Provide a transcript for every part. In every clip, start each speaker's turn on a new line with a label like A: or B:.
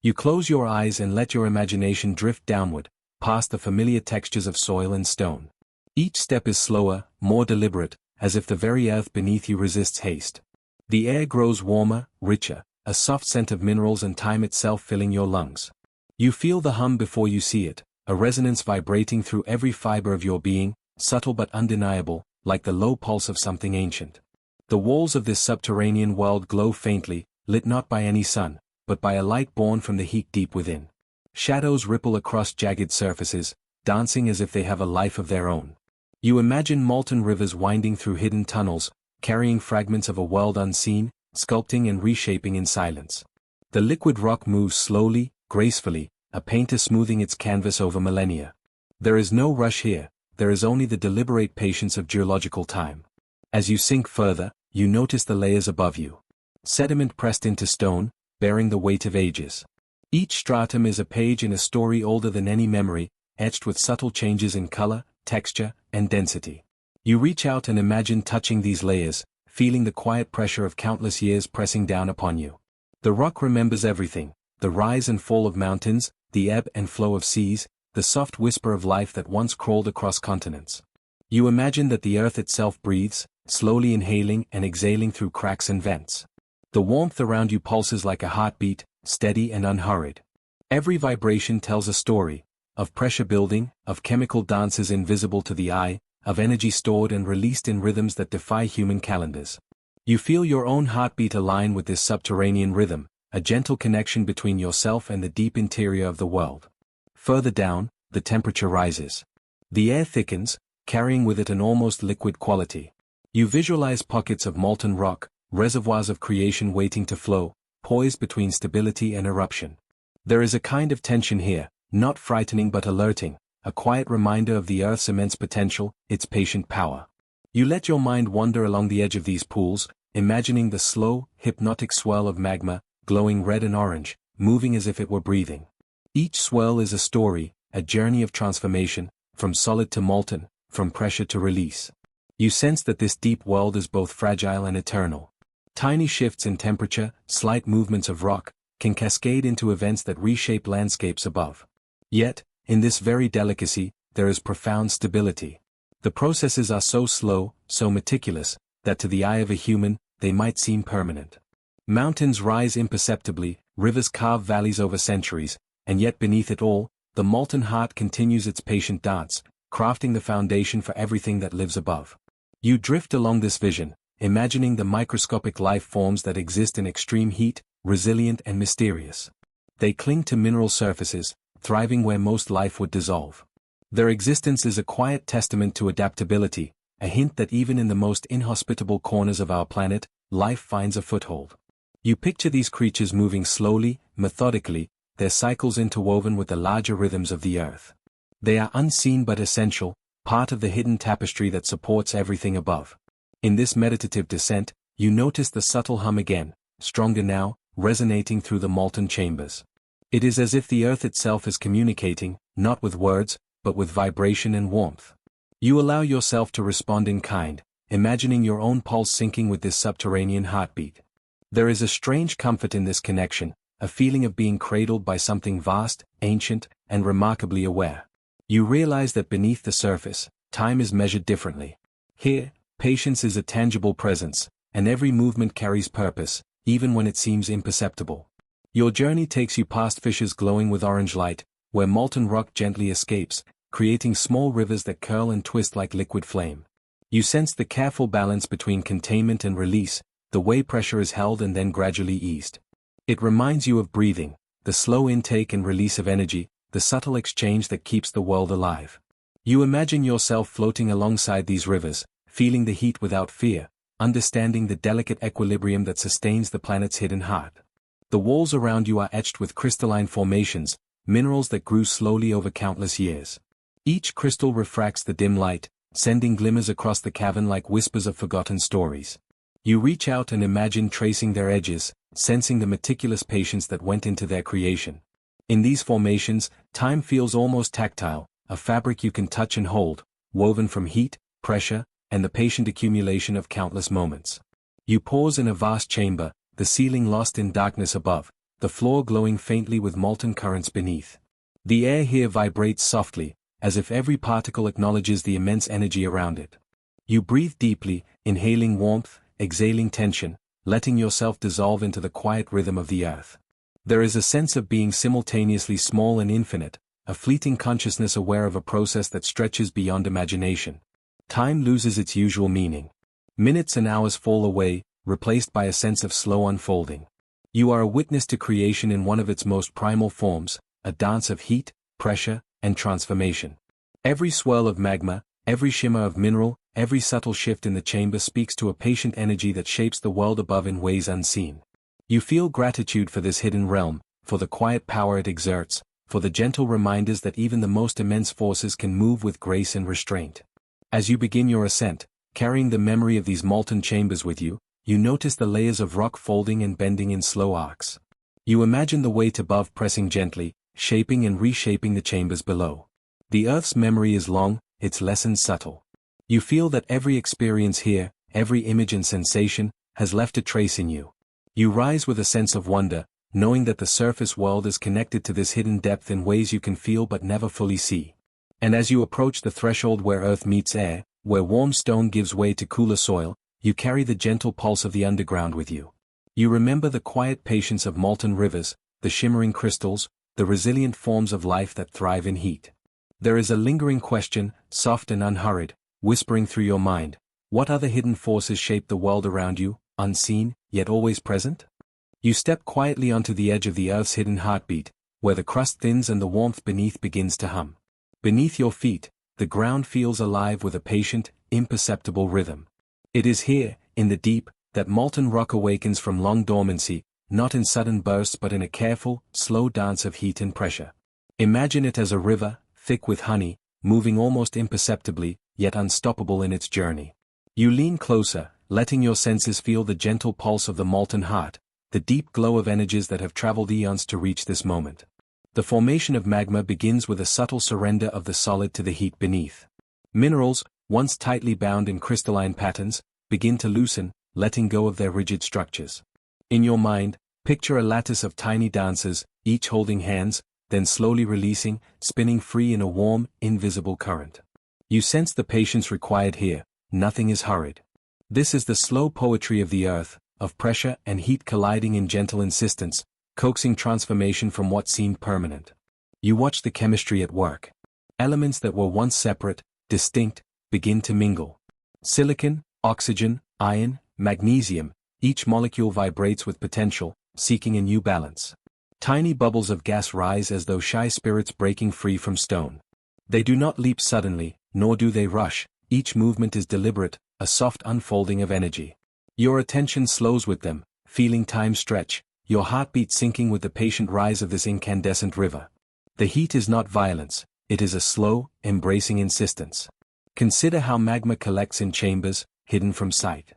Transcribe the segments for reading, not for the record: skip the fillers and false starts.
A: You close your eyes and let your imagination drift downward, past the familiar textures of soil and stone. Each step is slower, more deliberate, as if the very earth beneath you resists haste. The air grows warmer, richer, a soft scent of minerals and time itself filling your lungs. You feel the hum before you see it, a resonance vibrating through every fiber of your being, subtle but undeniable, like the low pulse of something ancient. The walls of this subterranean world glow faintly, lit not by any sun, but by a light born from the heat deep within. Shadows ripple across jagged surfaces, dancing as if they have a life of their own. You imagine molten rivers winding through hidden tunnels, carrying fragments of a world unseen, sculpting and reshaping in silence. The liquid rock moves slowly, gracefully, a painter smoothing its canvas over millennia. There is no rush here, there is only the deliberate patience of geological time. As you sink further, you notice the layers above you. Sediment pressed into stone, bearing the weight of ages. Each stratum is a page in a story older than any memory, etched with subtle changes in color, texture, and density. You reach out and imagine touching these layers, feeling the quiet pressure of countless years pressing down upon you. The rock remembers everything, the rise and fall of mountains, the ebb and flow of seas, the soft whisper of life that once crawled across continents. You imagine that the earth itself breathes, slowly inhaling and exhaling through cracks and vents. The warmth around you pulses like a heartbeat, steady and unhurried. Every vibration tells a story, of pressure building, of chemical dances invisible to the eye, of energy stored and released in rhythms that defy human calendars. You feel your own heartbeat align with this subterranean rhythm, a gentle connection between yourself and the deep interior of the world. Further down, the temperature rises. The air thickens, carrying with it an almost liquid quality. You visualize pockets of molten rock, reservoirs of creation waiting to flow, poised between stability and eruption. There is a kind of tension here, not frightening but alerting, a quiet reminder of the Earth's immense potential, its patient power. You let your mind wander along the edge of these pools, imagining the slow, hypnotic swirl of magma, glowing red and orange, moving as if it were breathing. Each swirl is a story, a journey of transformation, from solid to molten, from pressure to release. You sense that this deep world is both fragile and eternal. Tiny shifts in temperature, slight movements of rock, can cascade into events that reshape landscapes above. Yet, in this very delicacy, there is profound stability. The processes are so slow, so meticulous, that to the eye of a human, they might seem permanent. Mountains rise imperceptibly, rivers carve valleys over centuries, and yet beneath it all, the molten heart continues its patient dance, crafting the foundation for everything that lives above. You drift along this vision, imagining the microscopic life forms that exist in extreme heat, resilient and mysterious. They cling to mineral surfaces, thriving where most life would dissolve. Their existence is a quiet testament to adaptability, a hint that even in the most inhospitable corners of our planet, life finds a foothold. You picture these creatures moving slowly, methodically, their cycles interwoven with the larger rhythms of the earth. They are unseen but essential, part of the hidden tapestry that supports everything above. In this meditative descent, you notice the subtle hum again, stronger now, resonating through the molten chambers. It is as if the earth itself is communicating, not with words, but with vibration and warmth. You allow yourself to respond in kind, imagining your own pulse syncing with this subterranean heartbeat. There is a strange comfort in this connection, a feeling of being cradled by something vast, ancient, and remarkably aware. You realize that beneath the surface, time is measured differently. Here, patience is a tangible presence, and every movement carries purpose, even when it seems imperceptible. Your journey takes you past fissures glowing with orange light, where molten rock gently escapes, creating small rivers that curl and twist like liquid flame. You sense the careful balance between containment and release, the way pressure is held and then gradually eased. It reminds you of breathing, the slow intake and release of energy, the subtle exchange that keeps the world alive. You imagine yourself floating alongside these rivers, feeling the heat without fear, understanding the delicate equilibrium that sustains the planet's hidden heart. The walls around you are etched with crystalline formations, minerals that grew slowly over countless years. Each crystal refracts the dim light, sending glimmers across the cavern like whispers of forgotten stories. You reach out and imagine tracing their edges, sensing the meticulous patience that went into their creation. In these formations, time feels almost tactile, a fabric you can touch and hold, woven from heat, pressure, and the patient accumulation of countless moments. You pause in a vast chamber, the ceiling lost in darkness above, the floor glowing faintly with molten currents beneath. The air here vibrates softly, as if every particle acknowledges the immense energy around it. You breathe deeply, inhaling warmth, exhaling tension, letting yourself dissolve into the quiet rhythm of the earth. There is a sense of being simultaneously small and infinite, a fleeting consciousness aware of a process that stretches beyond imagination. Time loses its usual meaning. Minutes and hours fall away, replaced by a sense of slow unfolding. You are a witness to creation in one of its most primal forms, a dance of heat, pressure, and transformation. Every swirl of magma, every shimmer of mineral, every subtle shift in the chamber speaks to a patient energy that shapes the world above in ways unseen. You feel gratitude for this hidden realm, for the quiet power it exerts, for the gentle reminders that even the most immense forces can move with grace and restraint. As you begin your ascent, carrying the memory of these molten chambers with you, you notice the layers of rock folding and bending in slow arcs. You imagine the weight above pressing gently, shaping and reshaping the chambers below. The Earth's memory is long, its lessons subtle. You feel that every experience here, every image and sensation, has left a trace in you. You rise with a sense of wonder, knowing that the surface world is connected to this hidden depth in ways you can feel but never fully see. And as you approach the threshold where earth meets air, where warm stone gives way to cooler soil, you carry the gentle pulse of the underground with you. You remember the quiet patience of molten rivers, the shimmering crystals, the resilient forms of life that thrive in heat. There is a lingering question, soft and unhurried, whispering through your mind. What other hidden forces shape the world around you, unseen, yet always present? You step quietly onto the edge of the Earth's hidden heartbeat, where the crust thins and the warmth beneath begins to hum. Beneath your feet, the ground feels alive with a patient, imperceptible rhythm. It is here, in the deep, that molten rock awakens from long dormancy, not in sudden bursts but in a careful, slow dance of heat and pressure. Imagine it as a river, thick with honey, moving almost imperceptibly, yet unstoppable in its journey. You lean closer, letting your senses feel the gentle pulse of the molten heart, the deep glow of energies that have traveled eons to reach this moment. The formation of magma begins with a subtle surrender of the solid to the heat beneath. Minerals, once tightly bound in crystalline patterns, begin to loosen, letting go of their rigid structures. In your mind, picture a lattice of tiny dancers, each holding hands, then slowly releasing, spinning free in a warm, invisible current. You sense the patience required here, nothing is hurried. This is the slow poetry of the earth, of pressure and heat colliding in gentle insistence, coaxing transformation from what seemed permanent. You watch the chemistry at work. Elements that were once separate, distinct, begin to mingle. Silicon, oxygen, iron, magnesium, each molecule vibrates with potential, seeking a new balance. Tiny bubbles of gas rise as though shy spirits breaking free from stone. They do not leap suddenly, nor do they rush, each movement is deliberate, a soft unfolding of energy. Your attention slows with them, feeling time stretch, your heartbeat sinking with the patient rise of this incandescent river. The heat is not violence, it is a slow, embracing insistence. Consider how magma collects in chambers, hidden from sight.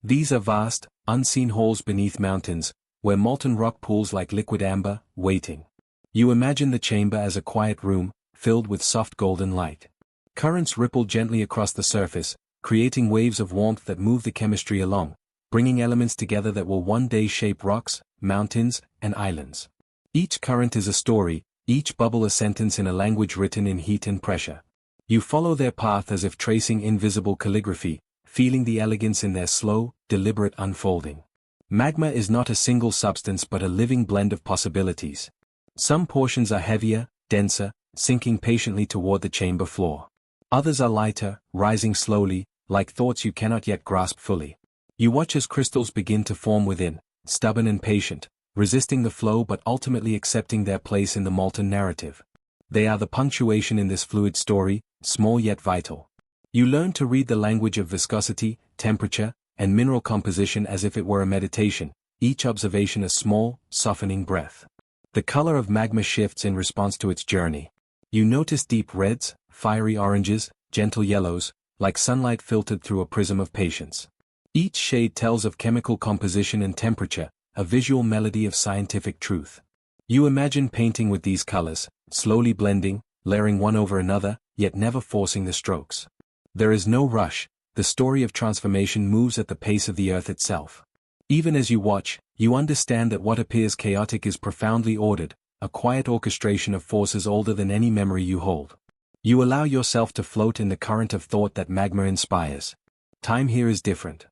A: These are vast, unseen halls beneath mountains, where molten rock pools like liquid amber, waiting. You imagine the chamber as a quiet room, filled with soft golden light. Currents ripple gently across the surface, creating waves of warmth that move the chemistry along, bringing elements together that will one day shape rocks, mountains, and islands. Each current is a story, each bubble a sentence in a language written in heat and pressure. You follow their path as if tracing invisible calligraphy, feeling the elegance in their slow, deliberate unfolding. Magma is not a single substance but a living blend of possibilities. Some portions are heavier, denser, sinking patiently toward the chamber floor. Others are lighter, rising slowly, like thoughts you cannot yet grasp fully. You watch as crystals begin to form within, stubborn and patient, resisting the flow but ultimately accepting their place in the molten narrative. They are the punctuation in this fluid story, small yet vital. You learn to read the language of viscosity, temperature, and mineral composition as if it were a meditation, each observation a small, softening breath. The color of magma shifts in response to its journey. You notice deep reds, fiery oranges, gentle yellows, like sunlight filtered through a prism of patience. Each shade tells of chemical composition and temperature, a visual melody of scientific truth. You imagine painting with these colors, slowly blending, layering one over another, yet never forcing the strokes. There is no rush, the story of transformation moves at the pace of the earth itself. Even as you watch, you understand that what appears chaotic is profoundly ordered, a quiet orchestration of forces older than any memory you hold. You allow yourself to float in the current of thought that magma inspires. Time here is different.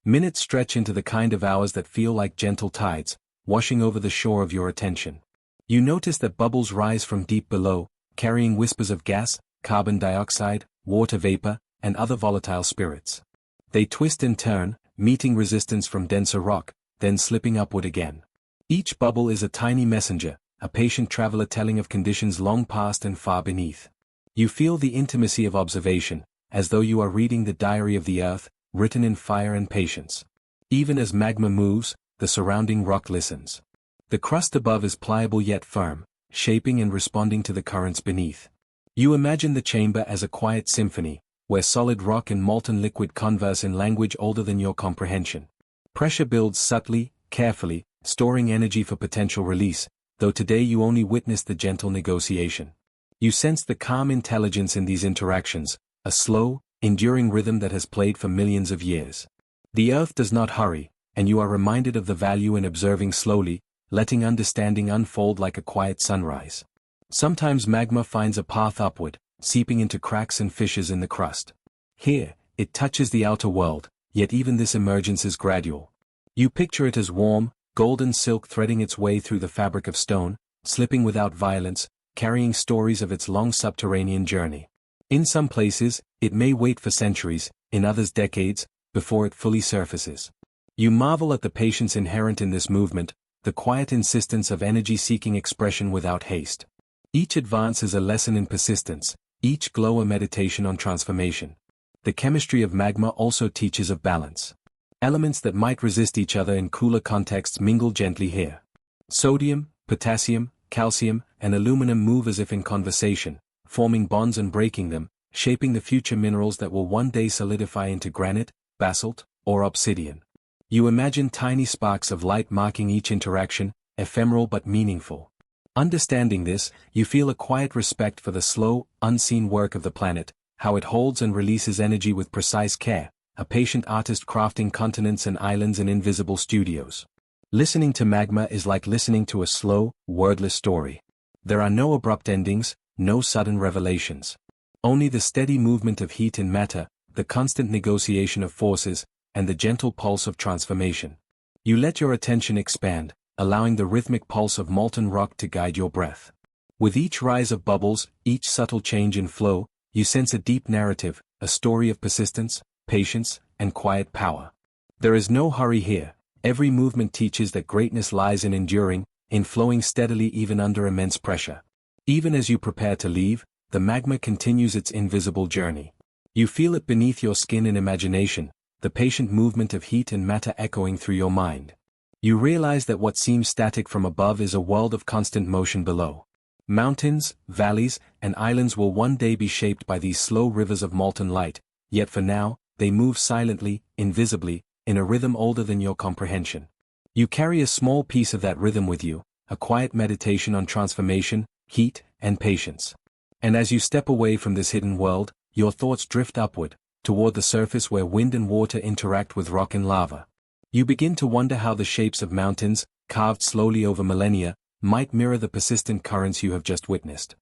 A: Minutes stretch into the kind of hours that feel like gentle tides, washing over the shore of your attention. You notice that bubbles rise from deep below, carrying whispers of gas, carbon dioxide, water vapor, and other volatile spirits. They twist and turn, meeting resistance from denser rock, then slipping upward again. Each bubble is a tiny messenger, a patient traveler telling of conditions long past and far beneath. You feel the intimacy of observation, as though you are reading the diary of the earth, written in fire and patience. Even as magma moves, the surrounding rock listens. The crust above is pliable yet firm, shaping and responding to the currents beneath. You imagine the chamber as a quiet symphony, where solid rock and molten liquid converse in language older than your comprehension. Pressure builds subtly, carefully, storing energy for potential release, though today you only witness the gentle negotiation. You sense the calm intelligence in these interactions, a slow, enduring rhythm that has played for millions of years. The earth does not hurry, and you are reminded of the value in observing slowly, letting understanding unfold like a quiet sunrise. Sometimes magma finds a path upward, seeping into cracks and fissures in the crust. Here, it touches the outer world, yet even this emergence is gradual. You picture it as warm, golden silk threading its way through the fabric of stone, slipping without violence, carrying stories of its long subterranean journey. In some places, it may wait for centuries, in others decades, before it fully surfaces. You marvel at the patience inherent in this movement, the quiet insistence of energy seeking expression without haste. Each advance is a lesson in persistence, each glow a meditation on transformation. The chemistry of magma also teaches of balance. Elements that might resist each other in cooler contexts mingle gently here. Sodium, potassium, calcium, and aluminum move as if in conversation, forming bonds and breaking them, shaping the future minerals that will one day solidify into granite, basalt, or obsidian. You imagine tiny sparks of light marking each interaction, ephemeral but meaningful. Understanding this, you feel a quiet respect for the slow, unseen work of the planet, how it holds and releases energy with precise care, a patient artist crafting continents and islands in invisible studios. Listening to magma is like listening to a slow, wordless story. There are no abrupt endings, no sudden revelations. Only the steady movement of heat and matter, the constant negotiation of forces, and the gentle pulse of transformation. You let your attention expand, allowing the rhythmic pulse of molten rock to guide your breath. With each rise of bubbles, each subtle change in flow, you sense a deep narrative, a story of persistence, patience, and quiet power. There is no hurry here. Every movement teaches that greatness lies in enduring, in flowing steadily even under immense pressure. Even as you prepare to leave, the magma continues its invisible journey. You feel it beneath your skin in imagination, the patient movement of heat and matter echoing through your mind. You realize that what seems static from above is a world of constant motion below. Mountains, valleys, and islands will one day be shaped by these slow rivers of molten light, yet for now, they move silently, invisibly, in a rhythm older than your comprehension. You carry a small piece of that rhythm with you, a quiet meditation on transformation, heat, and patience. And as you step away from this hidden world, your thoughts drift upward, toward the surface where wind and water interact with rock and lava. You begin to wonder how the shapes of mountains, carved slowly over millennia, might mirror the persistent currents you have just witnessed.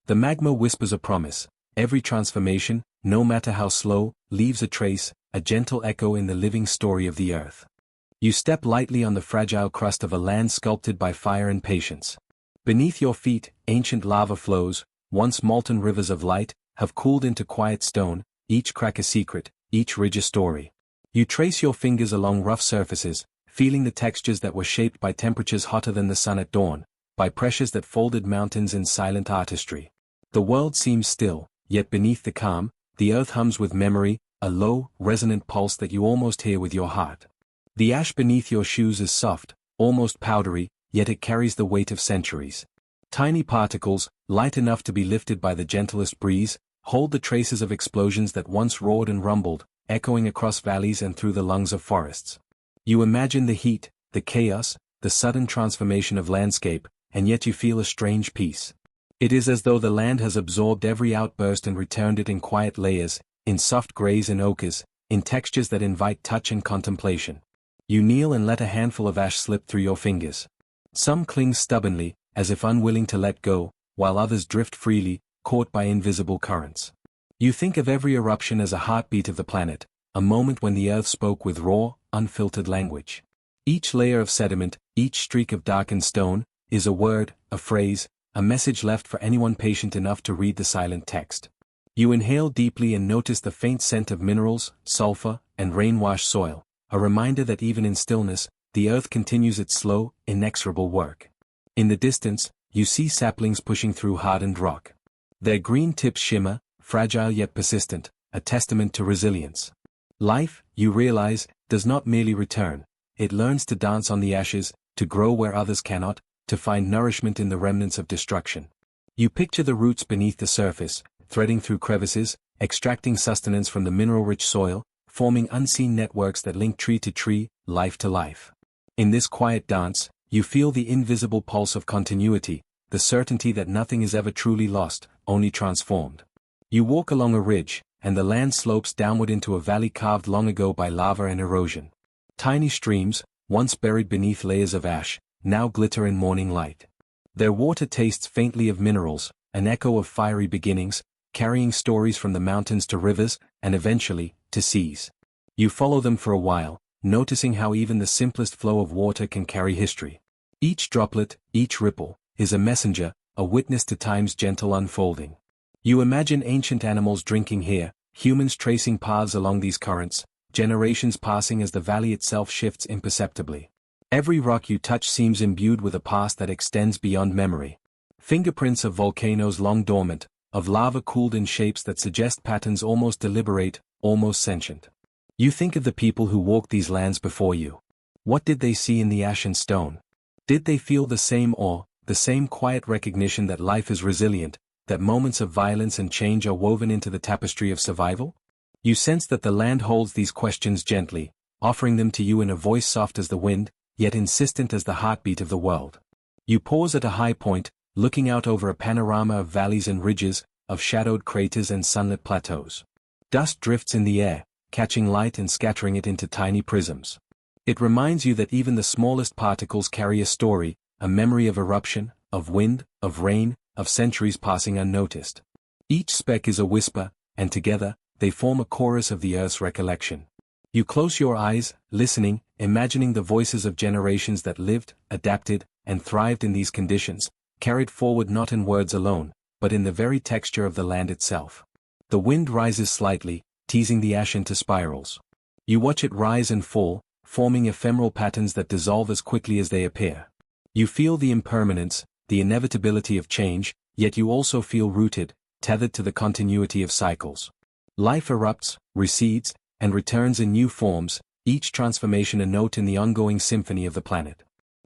A: The magma whispers a promise. Every transformation, no matter how slow, leaves a trace, a gentle echo in the living story of the earth. You step lightly on the fragile crust of a land sculpted by fire and patience. Beneath your feet, ancient lava flows, once molten rivers of light, have cooled into quiet stone, each crack a secret, each ridge a story. You trace your fingers along rough surfaces, feeling the textures that were shaped by temperatures hotter than the sun at dawn, by pressures that folded mountains in silent artistry. The world seems still, yet beneath the calm, the earth hums with memory, a low, resonant pulse that you almost hear with your heart. The ash beneath your shoes is soft, almost powdery, yet it carries the weight of centuries. Tiny particles, light enough to be lifted by the gentlest breeze, hold the traces of explosions that once roared and rumbled, echoing across valleys and through the lungs of forests. You imagine the heat, the chaos, the sudden transformation of landscape, and yet you feel a strange peace. It is as though the land has absorbed every outburst and returned it in quiet layers, in soft grays and ochres, in textures that invite touch and contemplation. You kneel and let a handful of ash slip through your fingers. Some cling stubbornly, as if unwilling to let go, while others drift freely, caught by invisible currents. You think of every eruption as a heartbeat of the planet, a moment when the earth spoke with raw, unfiltered language. Each layer of sediment, each streak of darkened stone, is a word, a phrase, a message left for anyone patient enough to read the silent text. You inhale deeply and notice the faint scent of minerals, sulfur, and rain-washed soil, a reminder that even in stillness, the earth continues its slow, inexorable work. In the distance, you see saplings pushing through hardened rock. Their green tips shimmer, fragile yet persistent, a testament to resilience. Life, you realize, does not merely return, it learns to dance on the ashes, to grow where others cannot, to find nourishment in the remnants of destruction. You picture the roots beneath the surface, threading through crevices, extracting sustenance from the mineral-rich soil, forming unseen networks that link tree to tree, life to life. In this quiet dance, you feel the invisible pulse of continuity, the certainty that nothing is ever truly lost, only transformed. You walk along a ridge, and the land slopes downward into a valley carved long ago by lava and erosion. Tiny streams, once buried beneath layers of ash, now glitter in morning light. Their water tastes faintly of minerals, an echo of fiery beginnings, carrying stories from the mountains to rivers, and eventually, to seas. You follow them for a while, noticing how even the simplest flow of water can carry history. Each droplet, each ripple, is a messenger, a witness to time's gentle unfolding. You imagine ancient animals drinking here, humans tracing paths along these currents, generations passing as the valley itself shifts imperceptibly. Every rock you touch seems imbued with a past that extends beyond memory. Fingerprints of volcanoes long dormant, of lava cooled in shapes that suggest patterns almost deliberate, almost sentient. You think of the people who walked these lands before you. What did they see in the ash and stone? Did they feel the same awe, the same quiet recognition that life is resilient, that moments of violence and change are woven into the tapestry of survival? You sense that the land holds these questions gently, offering them to you in a voice soft as the wind, yet insistent as the heartbeat of the world. You pause at a high point, looking out over a panorama of valleys and ridges, of shadowed craters and sunlit plateaus. Dust drifts in the air, catching light and scattering it into tiny prisms. It reminds you that even the smallest particles carry a story, a memory of eruption, of wind, of rain, of centuries passing unnoticed. Each speck is a whisper, and together, they form a chorus of the earth's recollection. You close your eyes, listening, imagining the voices of generations that lived, adapted, and thrived in these conditions, carried forward not in words alone, but in the very texture of the land itself. The wind rises slightly, teasing the ash into spirals. You watch it rise and fall, forming ephemeral patterns that dissolve as quickly as they appear. You feel the impermanence, the inevitability of change, yet you also feel rooted, tethered to the continuity of cycles. Life erupts, recedes, and returns in new forms, each transformation a note in the ongoing symphony of the planet.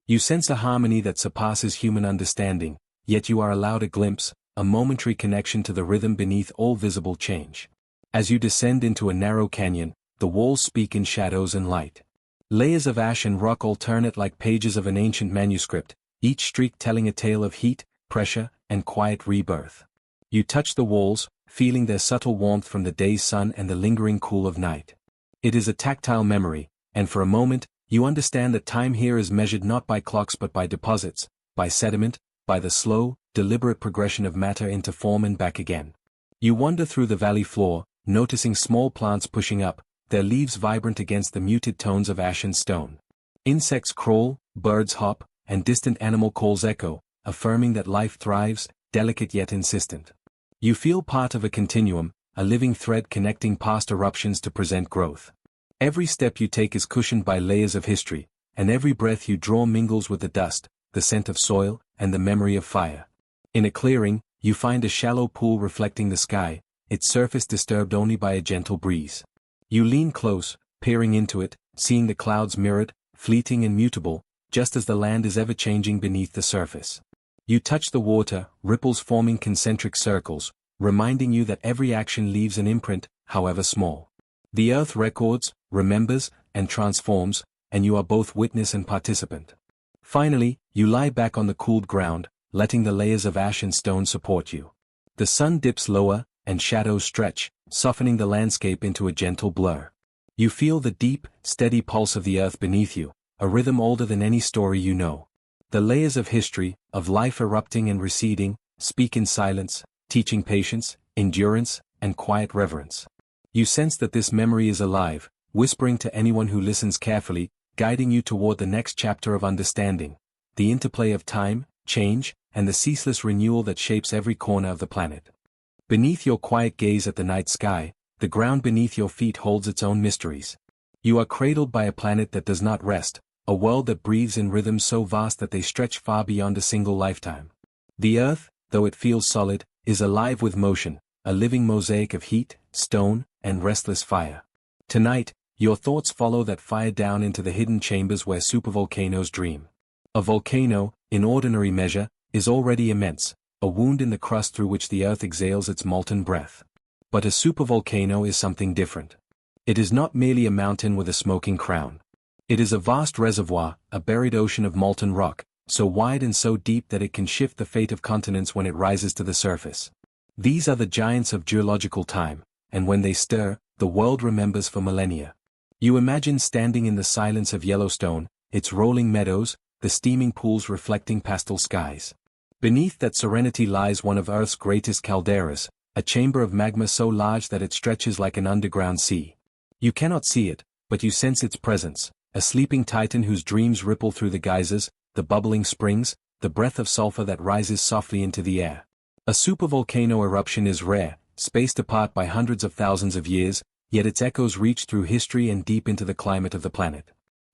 A: You sense a harmony that surpasses human understanding, yet you are allowed a glimpse, a momentary connection to the rhythm beneath all visible change. As you descend into a narrow canyon, the walls speak in shadows and light. Layers of ash and rock alternate like pages of an ancient manuscript, each streak telling a tale of heat, pressure, and quiet rebirth. You touch the walls, feeling their subtle warmth from the day's sun and the lingering cool of night. It is a tactile memory, and for a moment, you understand that time here is measured not by clocks but by deposits, by sediment, by the slow, deliberate progression of matter into form and back again. You wander through the valley floor, noticing small plants pushing up, their leaves vibrant against the muted tones of ash and stone. Insects crawl, birds hop, and distant animal calls echo, affirming that life thrives, delicate yet insistent. You feel part of a continuum, a living thread connecting past eruptions to present growth. Every step you take is cushioned by layers of history, and every breath you draw mingles with the dust, the scent of soil, and the memory of fire. In a clearing, you find a shallow pool reflecting the sky, its surface disturbed only by a gentle breeze. You lean close, peering into it, seeing the clouds mirrored, fleeting and mutable, just as the land is ever changing beneath the surface. You touch the water, ripples forming concentric circles, reminding you that every action leaves an imprint, however small. The earth records, remembers, and transforms, and you are both witness and participant. Finally, you lie back on the cooled ground, letting the layers of ash and stone support you. The sun dips lower, and shadows stretch, softening the landscape into a gentle blur. You feel the deep, steady pulse of the earth beneath you, a rhythm older than any story you know. The layers of history, of life erupting and receding, speak in silence, teaching patience, endurance, and quiet reverence. You sense that this memory is alive, whispering to anyone who listens carefully, guiding you toward the next chapter of understanding, the interplay of time, change, and the ceaseless renewal that shapes every corner of the planet. Beneath your quiet gaze at the night sky, the ground beneath your feet holds its own mysteries. You are cradled by a planet that does not rest, a world that breathes in rhythms so vast that they stretch far beyond a single lifetime. The earth, though it feels solid, is alive with motion, a living mosaic of heat, stone, and restless fire. Tonight, your thoughts follow that fire down into the hidden chambers where supervolcanoes dream. A volcano, in ordinary measure, is already immense, a wound in the crust through which the earth exhales its molten breath. But a supervolcano is something different. It is not merely a mountain with a smoking crown. It is a vast reservoir, a buried ocean of molten rock, so wide and so deep that it can shift the fate of continents when it rises to the surface. These are the giants of geological time, and when they stir, the world remembers for millennia. You imagine standing in the silence of Yellowstone, its rolling meadows, the steaming pools reflecting pastel skies. Beneath that serenity lies one of Earth's greatest calderas, a chamber of magma so large that it stretches like an underground sea. You cannot see it, but you sense its presence, a sleeping titan whose dreams ripple through the geysers, the bubbling springs, the breath of sulfur that rises softly into the air. A supervolcano eruption is rare, spaced apart by hundreds of thousands of years, yet its echoes reach through history and deep into the climate of the planet.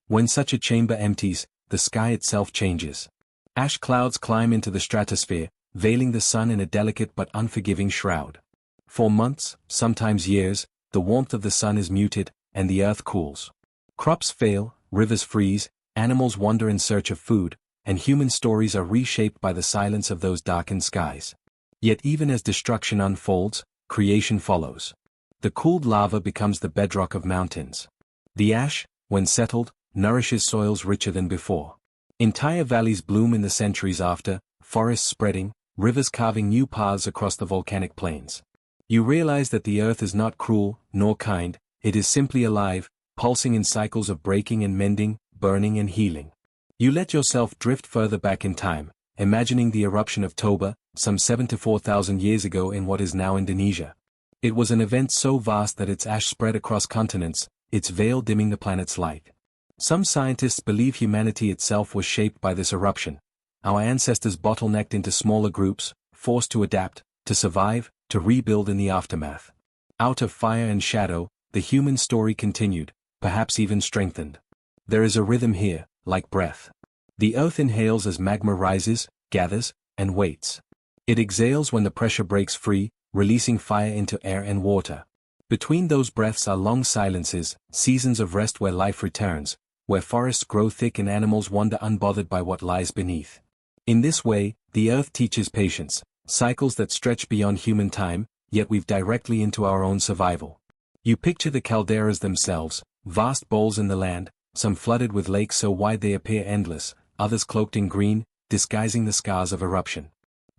A: When such a chamber empties, the sky itself changes. Ash clouds climb into the stratosphere, veiling the sun in a delicate but unforgiving shroud. For months, sometimes years, the warmth of the sun is muted, and the earth cools. Crops fail, rivers freeze, animals wander in search of food, and human stories are reshaped by the silence of those darkened skies. Yet even as destruction unfolds, creation follows. The cooled lava becomes the bedrock of mountains. The ash, when settled, nourishes soils richer than before. Entire valleys bloom in the centuries after, forests spreading, rivers carving new paths across the volcanic plains. You realize that the earth is not cruel, nor kind, it is simply alive, pulsing in cycles of breaking and mending, burning and healing. You let yourself drift further back in time, imagining the eruption of Toba, some 74,000 years ago in what is now Indonesia. It was an event so vast that its ash spread across continents, its veil dimming the planet's light. Some scientists believe humanity itself was shaped by this eruption. Our ancestors bottlenecked into smaller groups, forced to adapt, to survive, to rebuild in the aftermath. Out of fire and shadow, the human story continued, perhaps even strengthened. There is a rhythm here, like breath. The earth inhales as magma rises, gathers, and waits. It exhales when the pressure breaks free, releasing fire into air and water. Between those breaths are long silences, seasons of rest where life returns, where forests grow thick and animals wander unbothered by what lies beneath. In this way, the earth teaches patience, cycles that stretch beyond human time, yet weave directly into our own survival. You picture the calderas themselves, vast bowls in the land, some flooded with lakes so wide they appear endless, others cloaked in green, disguising the scars of eruption.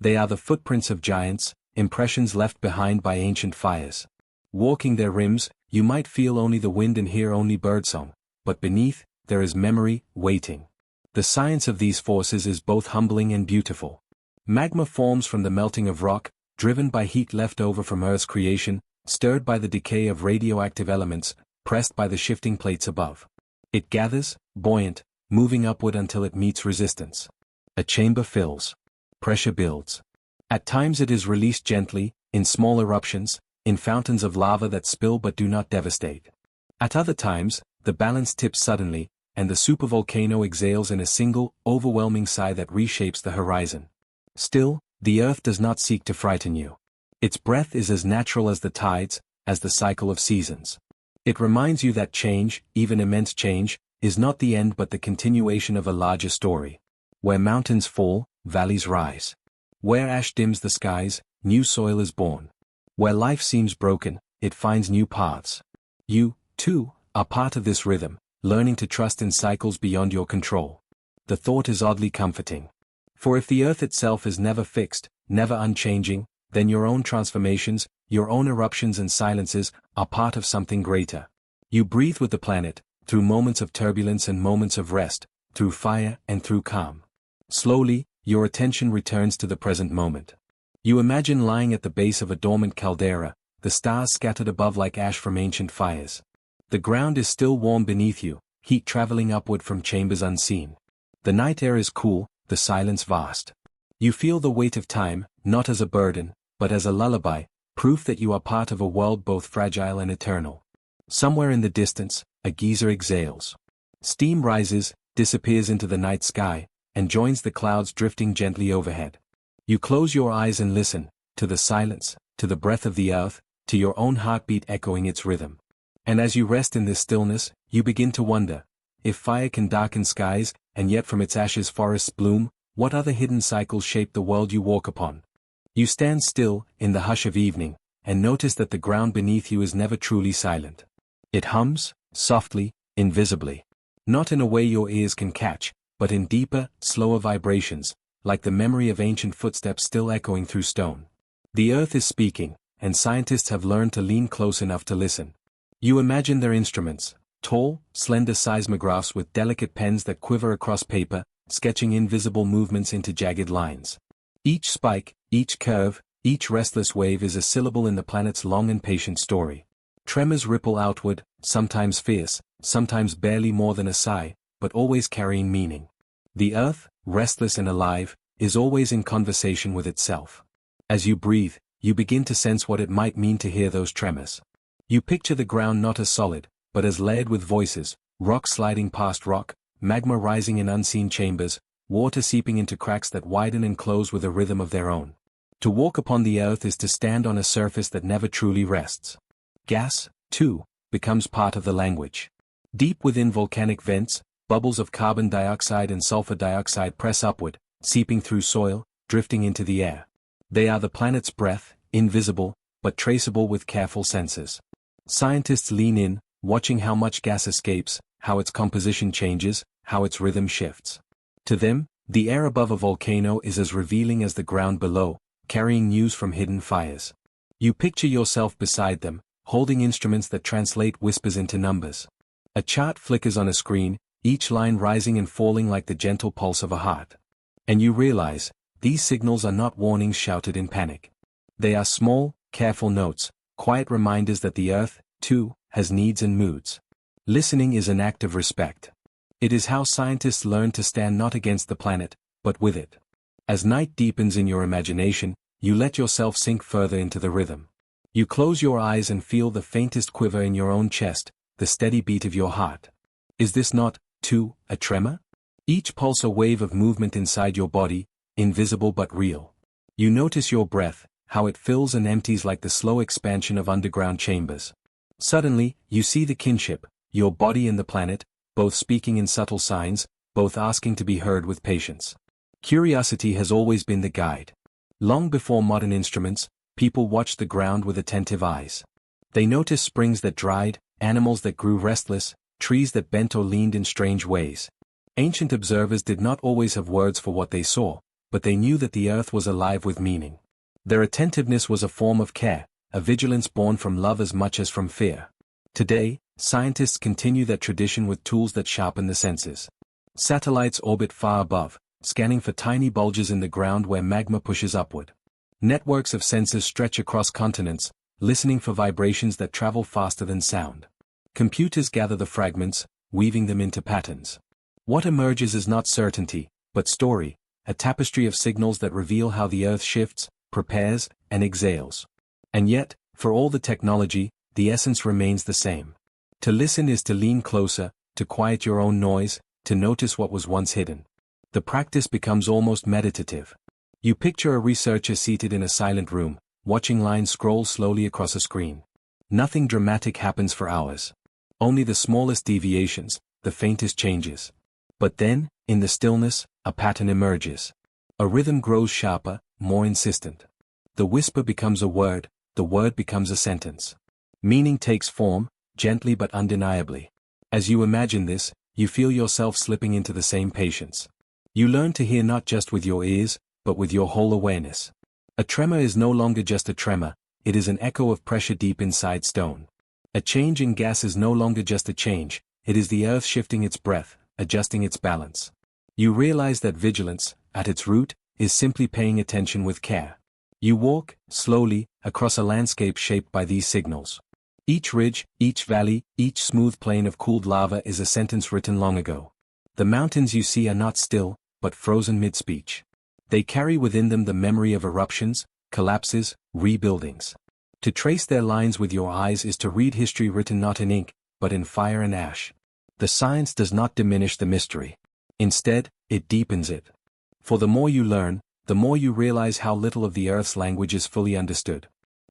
A: They are the footprints of giants, impressions left behind by ancient fires. Walking their rims, you might feel only the wind and hear only birdsong, but beneath, there is memory, waiting. The science of these forces is both humbling and beautiful. Magma forms from the melting of rock, driven by heat left over from Earth's creation, stirred by the decay of radioactive elements, pressed by the shifting plates above. It gathers, buoyant, moving upward until it meets resistance. A chamber fills. Pressure builds. At times it is released gently, in small eruptions, in fountains of lava that spill but do not devastate. At other times, the balance tips suddenly, and the supervolcano exhales in a single, overwhelming sigh that reshapes the horizon. Still, the earth does not seek to frighten you. Its breath is as natural as the tides, as the cycle of seasons. It reminds you that change, even immense change, is not the end but the continuation of a larger story. Where mountains fall, valleys rise. Where ash dims the skies, new soil is born. Where life seems broken, it finds new paths. You, too, are part of this rhythm, learning to trust in cycles beyond your control. The thought is oddly comforting. For if the earth itself is never fixed, never unchanging, then your own transformations, your own eruptions and silences, are part of something greater. You breathe with the planet, through moments of turbulence and moments of rest, through fire and through calm. Slowly, your attention returns to the present moment. You imagine lying at the base of a dormant caldera, the stars scattered above like ash from ancient fires. The ground is still warm beneath you, heat traveling upward from chambers unseen. The night air is cool, the silence vast. You feel the weight of time, not as a burden, but as a lullaby, proof that you are part of a world both fragile and eternal. Somewhere in the distance, a geyser exhales. Steam rises, disappears into the night sky, and joins the clouds drifting gently overhead. You close your eyes and listen, to the silence, to the breath of the earth, to your own heartbeat echoing its rhythm. And as you rest in this stillness, you begin to wonder, if fire can darken skies, and yet from its ashes forests bloom, what other hidden cycles shape the world you walk upon? You stand still, in the hush of evening, and notice that the ground beneath you is never truly silent. It hums, softly, invisibly. Not in a way your ears can catch, but in deeper, slower vibrations, like the memory of ancient footsteps still echoing through stone. The earth is speaking, and scientists have learned to lean close enough to listen. You imagine their instruments, tall, slender seismographs with delicate pens that quiver across paper, sketching invisible movements into jagged lines. Each spike, each curve, each restless wave is a syllable in the planet's long and patient story. Tremors ripple outward, sometimes fierce, sometimes barely more than a sigh, but always carrying meaning. The earth, restless and alive, is always in conversation with itself. As you breathe, you begin to sense what it might mean to hear those tremors. You picture the ground not as solid, but as layered with voices, rock sliding past rock, magma rising in unseen chambers, water seeping into cracks that widen and close with a rhythm of their own. To walk upon the earth is to stand on a surface that never truly rests. Gas, too, becomes part of the language. Deep within volcanic vents, bubbles of carbon dioxide and sulfur dioxide press upward, seeping through soil, drifting into the air. They are the planet's breath, invisible, but traceable with careful sensors. Scientists lean in, watching how much gas escapes, how its composition changes, how its rhythm shifts. To them, the air above a volcano is as revealing as the ground below, carrying news from hidden fires. You picture yourself beside them, holding instruments that translate whispers into numbers. A chart flickers on a screen, each line rising and falling like the gentle pulse of a heart. And you realize, these signals are not warnings shouted in panic. They are small, careful notes, quiet reminders that the earth, too, has needs and moods. Listening is an act of respect. It is how scientists learn to stand not against the planet, but with it. As night deepens in your imagination, you let yourself sink further into the rhythm. You close your eyes and feel the faintest quiver in your own chest, the steady beat of your heart. Is this not, too, a tremor? Each pulse a wave of movement inside your body, invisible but real. You notice your breath, how it fills and empties like the slow expansion of underground chambers. Suddenly, you see the kinship, your body and the planet, both speaking in subtle signs, both asking to be heard with patience. Curiosity has always been the guide. Long before modern instruments, people watched the ground with attentive eyes. They noticed springs that dried, animals that grew restless, trees that bent or leaned in strange ways. Ancient observers did not always have words for what they saw, but they knew that the earth was alive with meaning. Their attentiveness was a form of care, a vigilance born from love as much as from fear. Today, scientists continue that tradition with tools that sharpen the senses. Satellites orbit far above, scanning for tiny bulges in the ground where magma pushes upward. Networks of sensors stretch across continents, listening for vibrations that travel faster than sound. Computers gather the fragments, weaving them into patterns. What emerges is not certainty, but story, a tapestry of signals that reveal how the earth shifts, prepares, and exhales. And yet, for all the technology, the essence remains the same. To listen is to lean closer, to quiet your own noise, to notice what was once hidden. The practice becomes almost meditative. You picture a researcher seated in a silent room, watching lines scroll slowly across a screen. Nothing dramatic happens for hours. Only the smallest deviations, the faintest changes. But then, in the stillness, a pattern emerges. A rhythm grows sharper, more insistent. The whisper becomes a word, the word becomes a sentence. Meaning takes form, gently but undeniably. As you imagine this, you feel yourself slipping into the same patience. You learn to hear not just with your ears, but with your whole awareness. A tremor is no longer just a tremor, it is an echo of pressure deep inside stone. A change in gas is no longer just a change, it is the earth shifting its breath, adjusting its balance. You realize that vigilance, at its root, is simply paying attention with care. You walk, slowly, across a landscape shaped by these signals. Each ridge, each valley, each smooth plain of cooled lava is a sentence written long ago. The mountains you see are not still, but frozen mid-speech. They carry within them the memory of eruptions, collapses, rebuildings. To trace their lines with your eyes is to read history written not in ink, but in fire and ash. The science does not diminish the mystery. Instead, it deepens it. For the more you learn, the more you realize how little of the Earth's language is fully understood.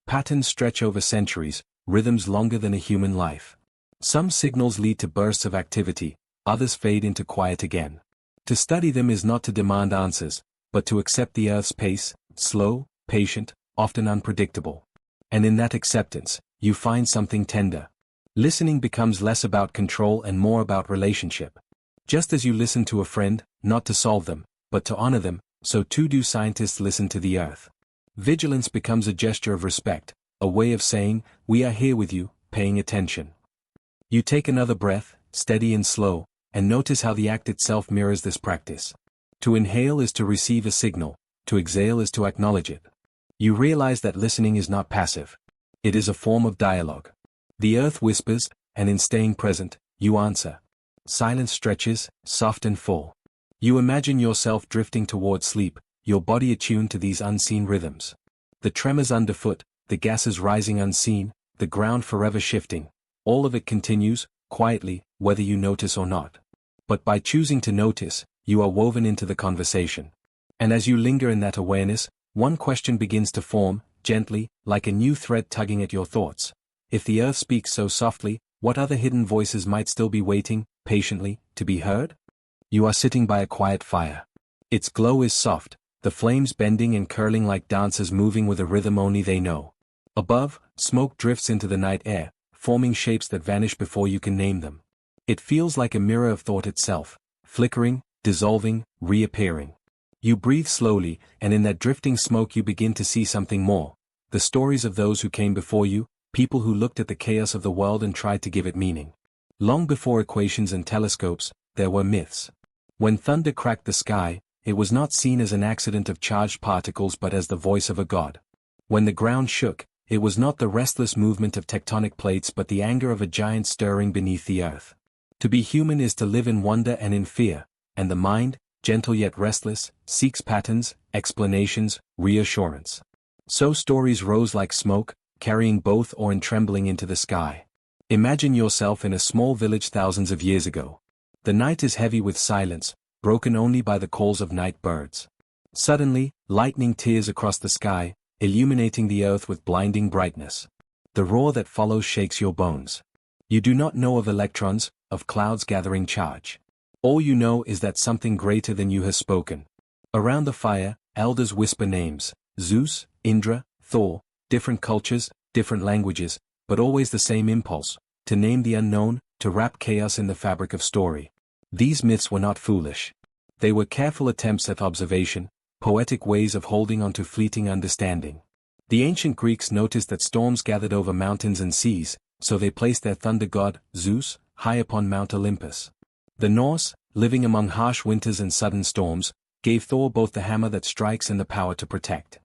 A: Patterns stretch over centuries, rhythms longer than a human life. Some signals lead to bursts of activity, others fade into quiet again. To study them is not to demand answers, but to accept the Earth's pace, slow, patient, often unpredictable. And in that acceptance, you find something tender. Listening becomes less about control and more about relationship. Just as you listen to a friend, not to solve them, but to honor them, so too do scientists listen to the Earth. Vigilance becomes a gesture of respect, a way of saying, we are here with you, paying attention. You take another breath, steady and slow, and notice how the act itself mirrors this practice. To inhale is to receive a signal, to exhale is to acknowledge it. You realize that listening is not passive. It is a form of dialogue. The Earth whispers, and in staying present, you answer. Silence stretches, soft and full. You imagine yourself drifting toward sleep, your body attuned to these unseen rhythms. The tremors underfoot, the gases rising unseen, the ground forever shifting, all of it continues, quietly, whether you notice or not. But by choosing to notice, you are woven into the conversation. And as you linger in that awareness, one question begins to form, gently, like a new thread tugging at your thoughts. If the Earth speaks so softly, what other hidden voices might still be waiting, patiently, to be heard? You are sitting by a quiet fire. Its glow is soft, the flames bending and curling like dancers moving with a rhythm only they know. Above, smoke drifts into the night air, forming shapes that vanish before you can name them. It feels like a mirror of thought itself, flickering, dissolving, reappearing. You breathe slowly, and in that drifting smoke you begin to see something more. The stories of those who came before you, people who looked at the chaos of the world and tried to give it meaning. Long before equations and telescopes, there were myths. When thunder cracked the sky, it was not seen as an accident of charged particles but as the voice of a god. When the ground shook, it was not the restless movement of tectonic plates but the anger of a giant stirring beneath the earth. To be human is to live in wonder and in fear, and the mind, gentle yet restless, seeks patterns, explanations, reassurance. So stories rose like smoke, carrying both awe and trembling into the sky. Imagine yourself in a small village thousands of years ago. The night is heavy with silence, broken only by the calls of night birds. Suddenly, lightning tears across the sky, illuminating the earth with blinding brightness. The roar that follows shakes your bones. You do not know of electrons, of clouds gathering charge. All you know is that something greater than you has spoken. Around the fire, elders whisper names, Zeus, Indra, Thor, different cultures, different languages, but always the same impulse, to name the unknown, to wrap chaos in the fabric of story. These myths were not foolish. They were careful attempts at observation, poetic ways of holding on to fleeting understanding. The ancient Greeks noticed that storms gathered over mountains and seas, so they placed their thunder god, Zeus, high upon Mount Olympus. The Norse, living among harsh winters and sudden storms, gave Thor both the hammer that strikes and the power to protect.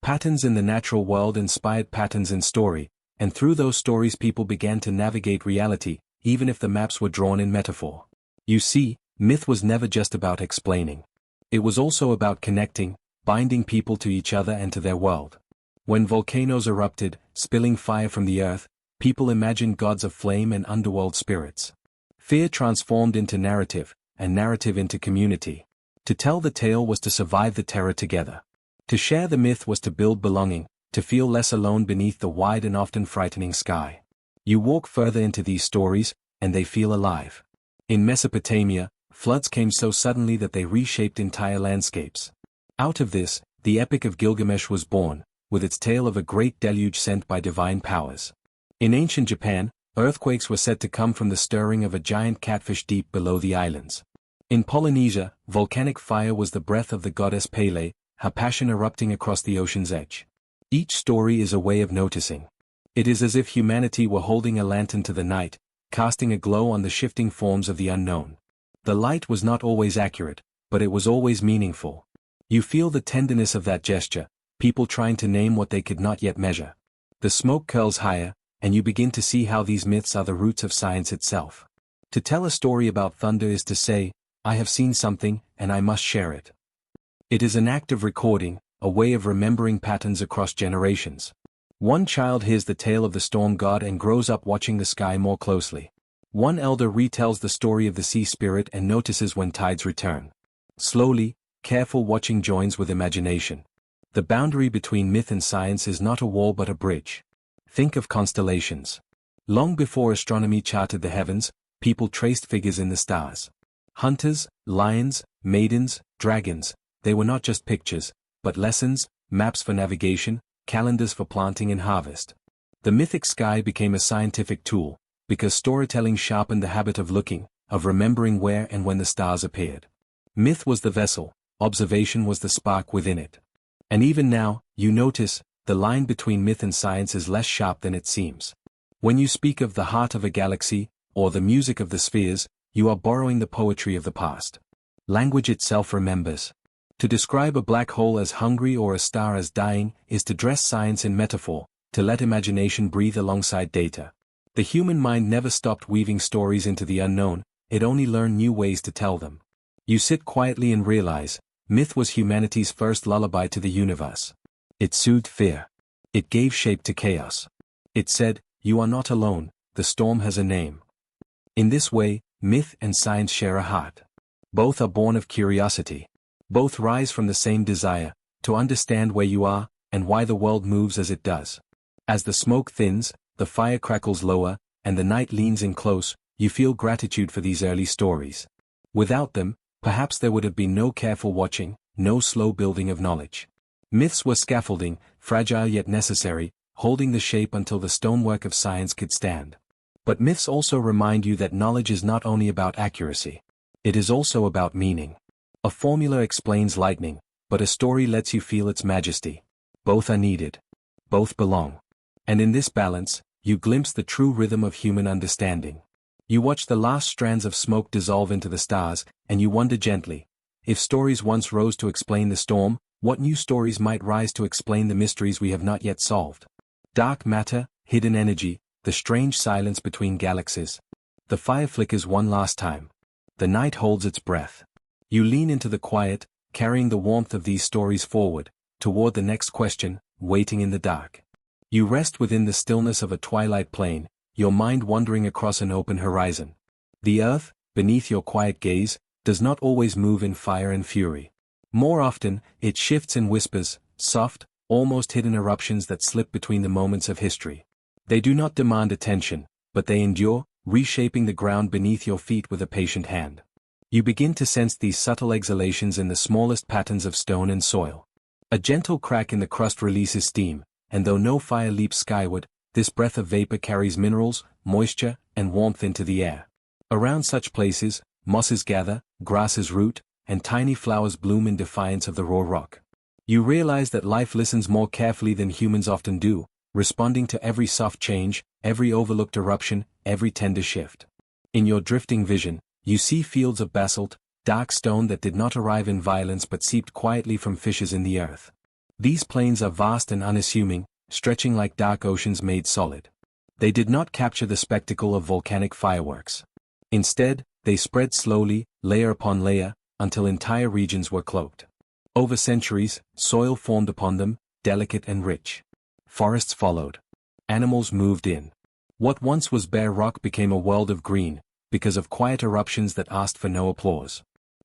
A: Patterns in the natural world inspired patterns in story, and through those stories people began to navigate reality, even if the maps were drawn in metaphor. You see, myth was never just about explaining. It was also about connecting, binding people to each other and to their world. When volcanoes erupted, spilling fire from the earth, people imagined gods of flame and underworld spirits. Fear transformed into narrative, and narrative into community. To tell the tale was to survive the terror together. To share the myth was to build belonging, to feel less alone beneath the wide and often frightening sky. You walk further into these stories, and they feel alive. In Mesopotamia, floods came so suddenly that they reshaped entire landscapes. Out of this, the Epic of Gilgamesh was born, with its tale of a great deluge sent by divine powers. In ancient Japan, earthquakes were said to come from the stirring of a giant catfish deep below the islands. In Polynesia, volcanic fire was the breath of the goddess Pele, her passion erupting across the ocean's edge. Each story is a way of noticing. It is as if humanity were holding a lantern to the night, casting a glow on the shifting forms of the unknown. The light was not always accurate, but it was always meaningful. You feel the tenderness of that gesture, people trying to name what they could not yet measure. The smoke curls higher, and you begin to see how these myths are the roots of science itself. To tell a story about thunder is to say, I have seen something, and I must share it. It is an act of recording, a way of remembering patterns across generations. One child hears the tale of the storm god and grows up watching the sky more closely. One elder retells the story of the sea spirit and notices when tides return. Slowly, careful watching joins with imagination. The boundary between myth and science is not a wall but a bridge. Think of constellations. Long before astronomy charted the heavens, people traced figures in the stars. Hunters, lions, maidens, dragons, they were not just pictures, but lessons, maps for navigation, calendars for planting and harvest. The mythic sky became a scientific tool, because storytelling sharpened the habit of looking, of remembering where and when the stars appeared. Myth was the vessel, observation was the spark within it. And even now, you notice, the line between myth and science is less sharp than it seems. When you speak of the heart of a galaxy, or the music of the spheres, you are borrowing the poetry of the past. Language itself remembers. To describe a black hole as hungry or a star as dying is to dress science in metaphor, to let imagination breathe alongside data. The human mind never stopped weaving stories into the unknown, it only learned new ways to tell them. You sit quietly and realize, myth was humanity's first lullaby to the universe. It soothed fear. It gave shape to chaos. It said, you are not alone, the storm has a name. In this way, myth and science share a heart. Both are born of curiosity. Both rise from the same desire, to understand where you are, and why the world moves as it does. As the smoke thins, the fire crackles lower, and the night leans in close, you feel gratitude for these early stories. Without them, perhaps there would have been no careful watching, no slow building of knowledge. Myths were scaffolding, fragile yet necessary, holding the shape until the stonework of science could stand. But myths also remind you that knowledge is not only about accuracy. It is also about meaning. A formula explains lightning, but a story lets you feel its majesty. Both are needed. Both belong. And in this balance, you glimpse the true rhythm of human understanding. You watch the last strands of smoke dissolve into the stars, and you wonder gently, if stories once rose to explain the storm, what new stories might rise to explain the mysteries we have not yet solved? Dark matter, hidden energy, the strange silence between galaxies. The fire flickers one last time. The night holds its breath. You lean into the quiet, carrying the warmth of these stories forward, toward the next question, waiting in the dark. You rest within the stillness of a twilight plain, your mind wandering across an open horizon. The earth, beneath your quiet gaze, does not always move in fire and fury. More often, it shifts in whispers, soft, almost hidden eruptions that slip between the moments of history. They do not demand attention, but they endure, reshaping the ground beneath your feet with a patient hand. You begin to sense these subtle exhalations in the smallest patterns of stone and soil. A gentle crack in the crust releases steam, and though no fire leaps skyward, this breath of vapor carries minerals, moisture, and warmth into the air. Around such places, mosses gather, grasses root, and tiny flowers bloom in defiance of the raw rock. You realize that life listens more carefully than humans often do, responding to every soft change, every overlooked eruption, every tender shift. In your drifting vision, you see fields of basalt, dark stone that did not arrive in violence but seeped quietly from fissures in the earth. These plains are vast and unassuming, stretching like dark oceans made solid. They did not capture the spectacle of volcanic fireworks. Instead, they spread slowly, layer upon layer, until entire regions were cloaked. Over centuries, soil formed upon them, delicate and rich. Forests followed. Animals moved in. What once was bare rock became a world of green, because of quiet eruptions that asked for no applause.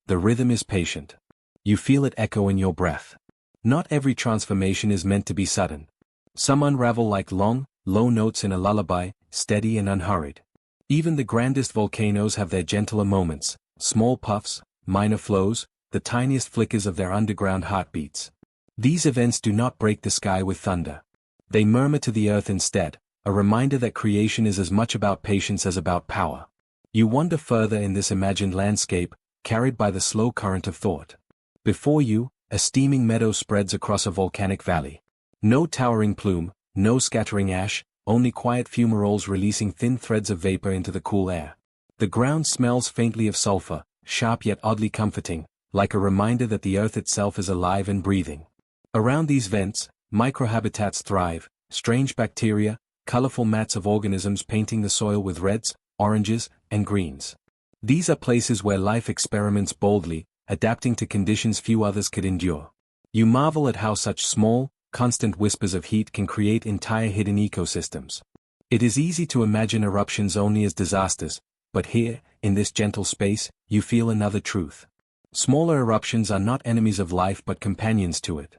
A: The rhythm is patient. You feel it echo in your breath. Not every transformation is meant to be sudden. Some unravel like long, low notes in a lullaby, steady and unhurried. Even the grandest volcanoes have their gentler moments, small puffs, minor flows, the tiniest flickers of their underground heartbeats. These events do not break the sky with thunder. They murmur to the earth instead, a reminder that creation is as much about patience as about power. You wander further in this imagined landscape, carried by the slow current of thought. Before you, a steaming meadow spreads across a volcanic valley. No towering plume, no scattering ash, only quiet fumaroles releasing thin threads of vapor into the cool air. The ground smells faintly of sulfur, sharp yet oddly comforting, like a reminder that the earth itself is alive and breathing. Around these vents, microhabitats thrive, strange bacteria, colorful mats of organisms painting the soil with reds, oranges, and greens. These are places where life experiments boldly, adapting to conditions few others could endure. You marvel at how such small, constant whispers of heat can create entire hidden ecosystems. It is easy to imagine eruptions only as disasters, but here, in this gentle space, you feel another truth. Smaller eruptions are not enemies of life but companions to it.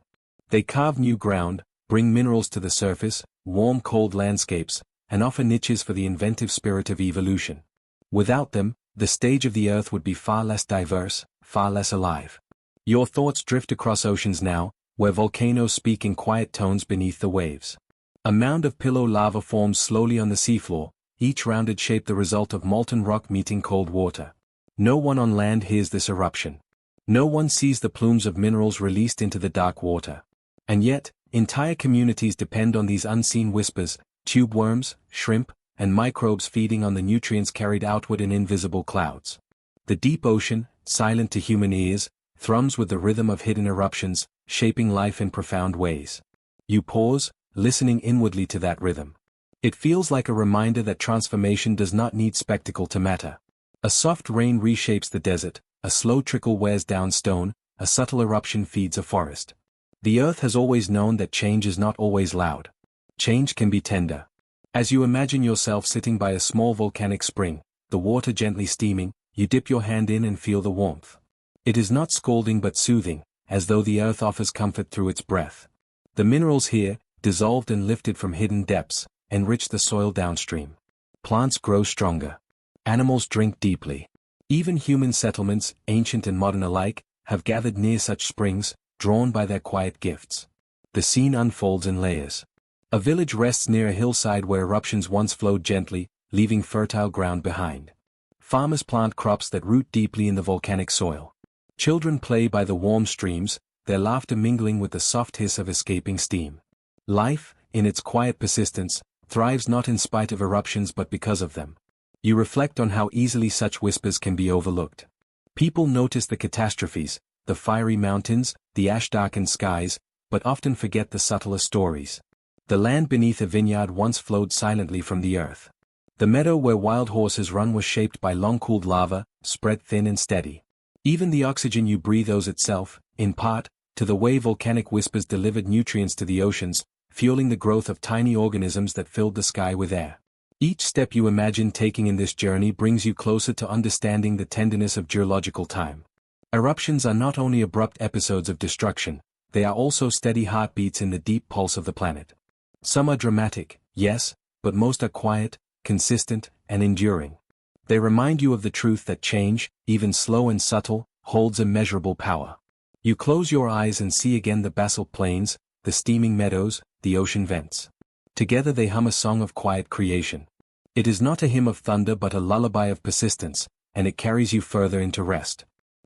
A: They carve new ground, bring minerals to the surface, warm cold landscapes, and offer niches for the inventive spirit of evolution. Without them, the stage of the earth would be far less diverse, far less alive. Your thoughts drift across oceans now, where volcanoes speak in quiet tones beneath the waves. A mound of pillow lava forms slowly on the seafloor, each rounded shape the result of molten rock meeting cold water. No one on land hears this eruption. No one sees the plumes of minerals released into the dark water. And yet, entire communities depend on these unseen whispers, tube worms, shrimp, and microbes feeding on the nutrients carried outward in invisible clouds. The deep ocean, silent to human ears, thrums with the rhythm of hidden eruptions, shaping life in profound ways. You pause, listening inwardly to that rhythm. It feels like a reminder that transformation does not need spectacle to matter. A soft rain reshapes the desert, a slow trickle wears down stone, a subtle eruption feeds a forest. The earth has always known that change is not always loud. Change can be tender. As you imagine yourself sitting by a small volcanic spring, the water gently steaming, you dip your hand in and feel the warmth. It is not scalding but soothing, as though the earth offers comfort through its breath. The minerals here, dissolved and lifted from hidden depths, enrich the soil downstream. Plants grow stronger. Animals drink deeply. Even human settlements, ancient and modern alike, have gathered near such springs, drawn by their quiet gifts. The scene unfolds in layers. A village rests near a hillside where eruptions once flowed gently, leaving fertile ground behind. Farmers plant crops that root deeply in the volcanic soil. Children play by the warm streams, their laughter mingling with the soft hiss of escaping steam. Life, in its quiet persistence, thrives not in spite of eruptions but because of them. You reflect on how easily such whispers can be overlooked. People notice the catastrophes, the fiery mountains, the ash-darkened skies, but often forget the subtler stories. The land beneath a vineyard once flowed silently from the earth. The meadow where wild horses run was shaped by long-cooled lava, spread thin and steady. Even the oxygen you breathe owes itself, in part, to the way volcanic whispers delivered nutrients to the oceans, fueling the growth of tiny organisms that filled the sky with air. Each step you imagine taking in this journey brings you closer to understanding the tenderness of geological time. Eruptions are not only abrupt episodes of destruction, they are also steady heartbeats in the deep pulse of the planet. Some are dramatic, yes, but most are quiet, consistent, and enduring. They remind you of the truth that change, even slow and subtle, holds immeasurable power. You close your eyes and see again the basalt plains, the steaming meadows, the ocean vents. Together they hum a song of quiet creation. It is not a hymn of thunder but a lullaby of persistence, and it carries you further into rest.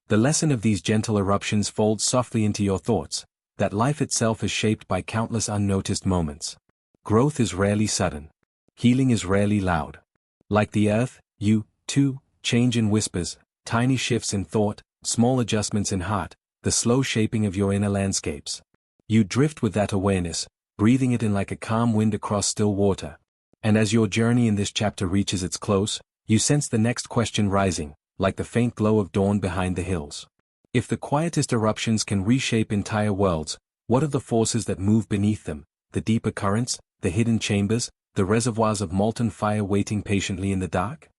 A: The lesson of these gentle eruptions folds softly into your thoughts, that life itself is shaped by countless unnoticed moments. Growth is rarely sudden. Healing is rarely loud. Like the earth, you, too, change in whispers, tiny shifts in thought, small adjustments in heart, the slow shaping of your inner landscapes. You drift with that awareness, breathing it in like a calm wind across still water. And as your journey in this chapter reaches its close, you sense the next question rising, like the faint glow of dawn behind the hills. If the quietest eruptions can reshape entire worlds, what of the forces that move beneath them, the deeper currents, the hidden chambers, the reservoirs of molten fire waiting patiently in the dark?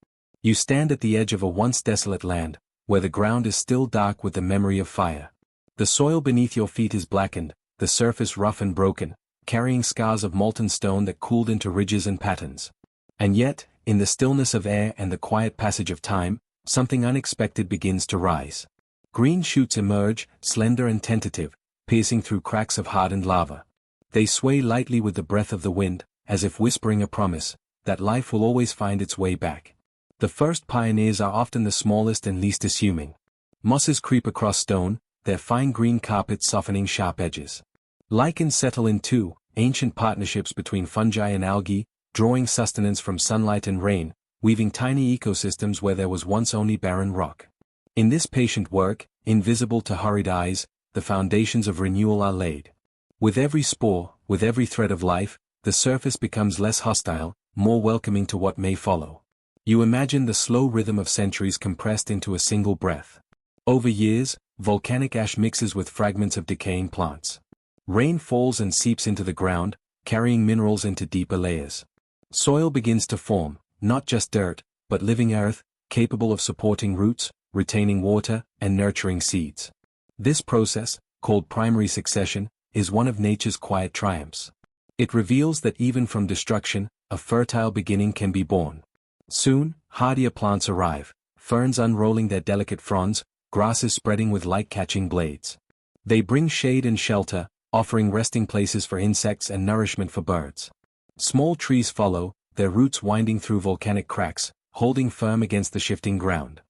A: You stand at the edge of a once desolate land, where the ground is still dark with the memory of fire. The soil beneath your feet is blackened, the surface rough and broken, carrying scars of molten stone that cooled into ridges and patterns. And yet, in the stillness of air and the quiet passage of time, something unexpected begins to rise. Green shoots emerge, slender and tentative, piercing through cracks of hardened lava. They sway lightly with the breath of the wind, as if whispering a promise, that life will always find its way back. The first pioneers are often the smallest and least assuming. Mosses creep across stone, their fine green carpets softening sharp edges. Lichens settle in too, ancient partnerships between fungi and algae, drawing sustenance from sunlight and rain, weaving tiny ecosystems where there was once only barren rock. In this patient work, invisible to hurried eyes, the foundations of renewal are laid. With every spore, with every thread of life, the surface becomes less hostile, more welcoming to what may follow. You imagine the slow rhythm of centuries compressed into a single breath. Over years, volcanic ash mixes with fragments of decaying plants. Rain falls and seeps into the ground, carrying minerals into deeper layers. Soil begins to form, not just dirt, but living earth, capable of supporting roots, retaining water, and nurturing seeds. This process, called primary succession, is one of nature's quiet triumphs. It reveals that even from destruction, a fertile beginning can be born. Soon, hardier plants arrive, ferns unrolling their delicate fronds, grasses spreading with light-catching blades. They bring shade and shelter, offering resting places for insects and nourishment for birds. Small trees follow, their roots winding through volcanic cracks, holding firm against the shifting ground.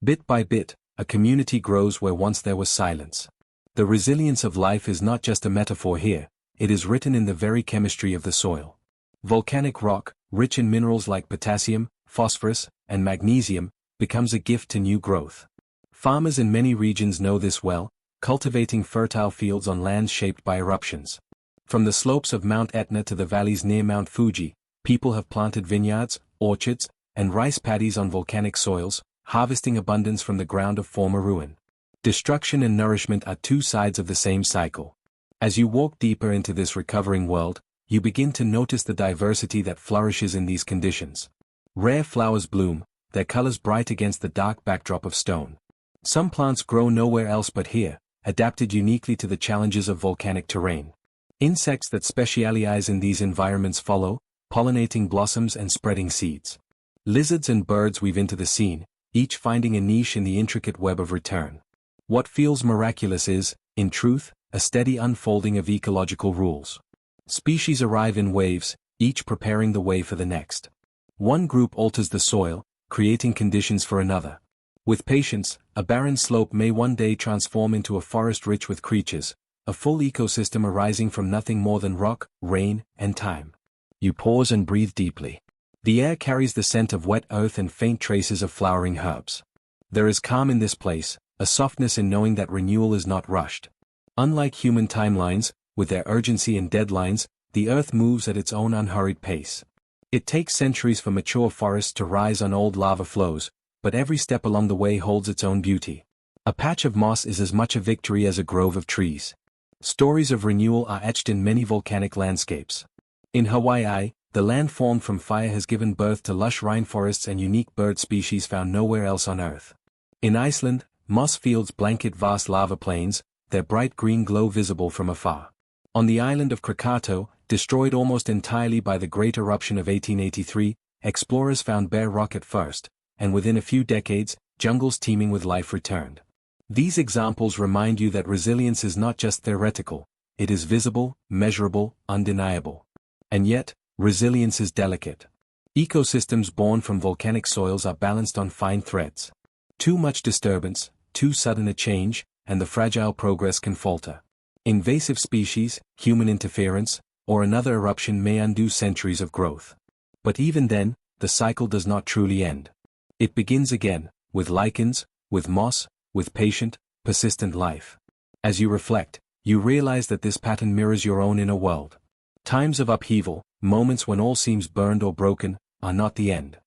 A: Bit by bit, a community grows where once there was silence. The resilience of life is not just a metaphor here, it is written in the very chemistry of the soil. Volcanic rock, rich in minerals like potassium, phosphorus, and magnesium, becomes a gift to new growth. Farmers in many regions know this well, cultivating fertile fields on lands shaped by eruptions. From the slopes of Mount Etna to the valleys near Mount Fuji, people have planted vineyards, orchards, and rice paddies on volcanic soils, harvesting abundance from the ground of former ruin. Destruction and nourishment are two sides of the same cycle. As you walk deeper into this recovering world, you begin to notice the diversity that flourishes in these conditions. Rare flowers bloom, their colors bright against the dark backdrop of stone. Some plants grow nowhere else but here, adapted uniquely to the challenges of volcanic terrain. Insects that specialize in these environments follow, pollinating blossoms and spreading seeds. Lizards and birds weave into the scene, each finding a niche in the intricate web of return. What feels miraculous is, in truth, a steady unfolding of ecological rules. Species arrive in waves, each preparing the way for the next. One group alters the soil, creating conditions for another. With patience, a barren slope may one day transform into a forest rich with creatures, a full ecosystem arising from nothing more than rock, rain, and time. You pause and breathe deeply. The air carries the scent of wet earth and faint traces of flowering herbs. There is calm in this place, a softness in knowing that renewal is not rushed. Unlike human timelines, with their urgency and deadlines, the earth moves at its own unhurried pace. It takes centuries for mature forests to rise on old lava flows, but every step along the way holds its own beauty. A patch of moss is as much a victory as a grove of trees. Stories of renewal are etched in many volcanic landscapes. In Hawaii, the land formed from fire has given birth to lush rainforests and unique bird species found nowhere else on Earth. In Iceland, moss fields blanket vast lava plains, their bright green glow visible from afar. On the island of Krakatoa, destroyed almost entirely by the Great Eruption of 1883, explorers found bare rock at first, and within a few decades, jungles teeming with life returned. These examples remind you that resilience is not just theoretical, it is visible, measurable, undeniable. And yet, resilience is delicate. Ecosystems born from volcanic soils are balanced on fine threads. Too much disturbance, too sudden a change, and the fragile progress can falter. Invasive species, human interference, or another eruption may undo centuries of growth. But even then, the cycle does not truly end. It begins again, with lichens, with moss, with patient, persistent life. As you reflect, you realize that this pattern mirrors your own inner world. Times of upheaval, moments when all seems burned or broken, are not the end.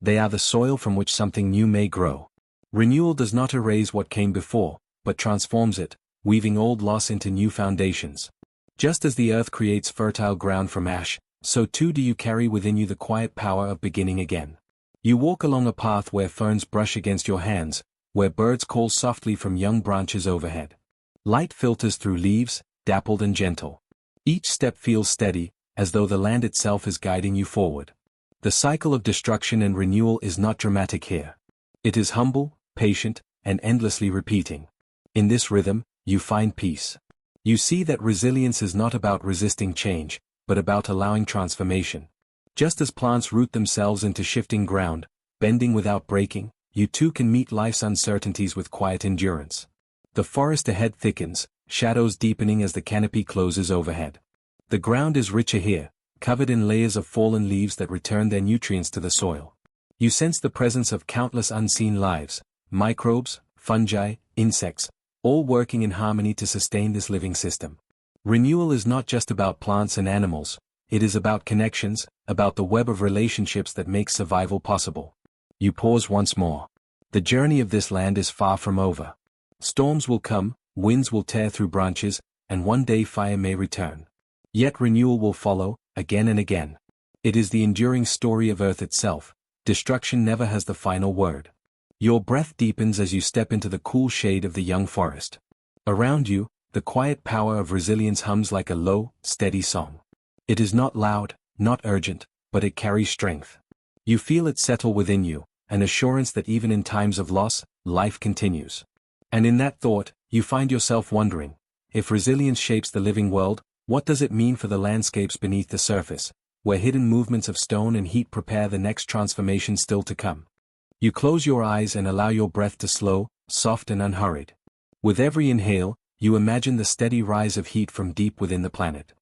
A: They are the soil from which something new may grow. Renewal does not erase what came before, but transforms it, weaving old loss into new foundations. Just as the earth creates fertile ground from ash, so too do you carry within you the quiet power of beginning again. You walk along a path where ferns brush against your hands, where birds call softly from young branches overhead. Light filters through leaves, dappled and gentle. Each step feels steady, as though the land itself is guiding you forward. The cycle of destruction and renewal is not dramatic here. It is humble, patient, and endlessly repeating. In this rhythm, you find peace. You see that resilience is not about resisting change, but about allowing transformation. Just as plants root themselves into shifting ground, bending without breaking, you too can meet life's uncertainties with quiet endurance. The forest ahead thickens, shadows deepening as the canopy closes overhead. The ground is richer here, covered in layers of fallen leaves that return their nutrients to the soil. You sense the presence of countless unseen lives, microbes, fungi, insects, all working in harmony to sustain this living system. Renewal is not just about plants and animals, it is about connections, about the web of relationships that make survival possible. You pause once more. The journey of this land is far from over. Storms will come, winds will tear through branches, and one day fire may return. Yet renewal will follow, again and again. It is the enduring story of Earth itself. Destruction never has the final word. Your breath deepens as you step into the cool shade of the young forest. Around you, the quiet power of resilience hums like a low, steady song. It is not loud, not urgent, but it carries strength. You feel it settle within you, an assurance that even in times of loss, life continues. And in that thought, you find yourself wondering, if resilience shapes the living world, what does it mean for the landscapes beneath the surface, where hidden movements of stone and heat prepare the next transformation still to come? You close your eyes and allow your breath to slow, soft and unhurried. With every inhale, you imagine the steady rise of heat from deep within the planet.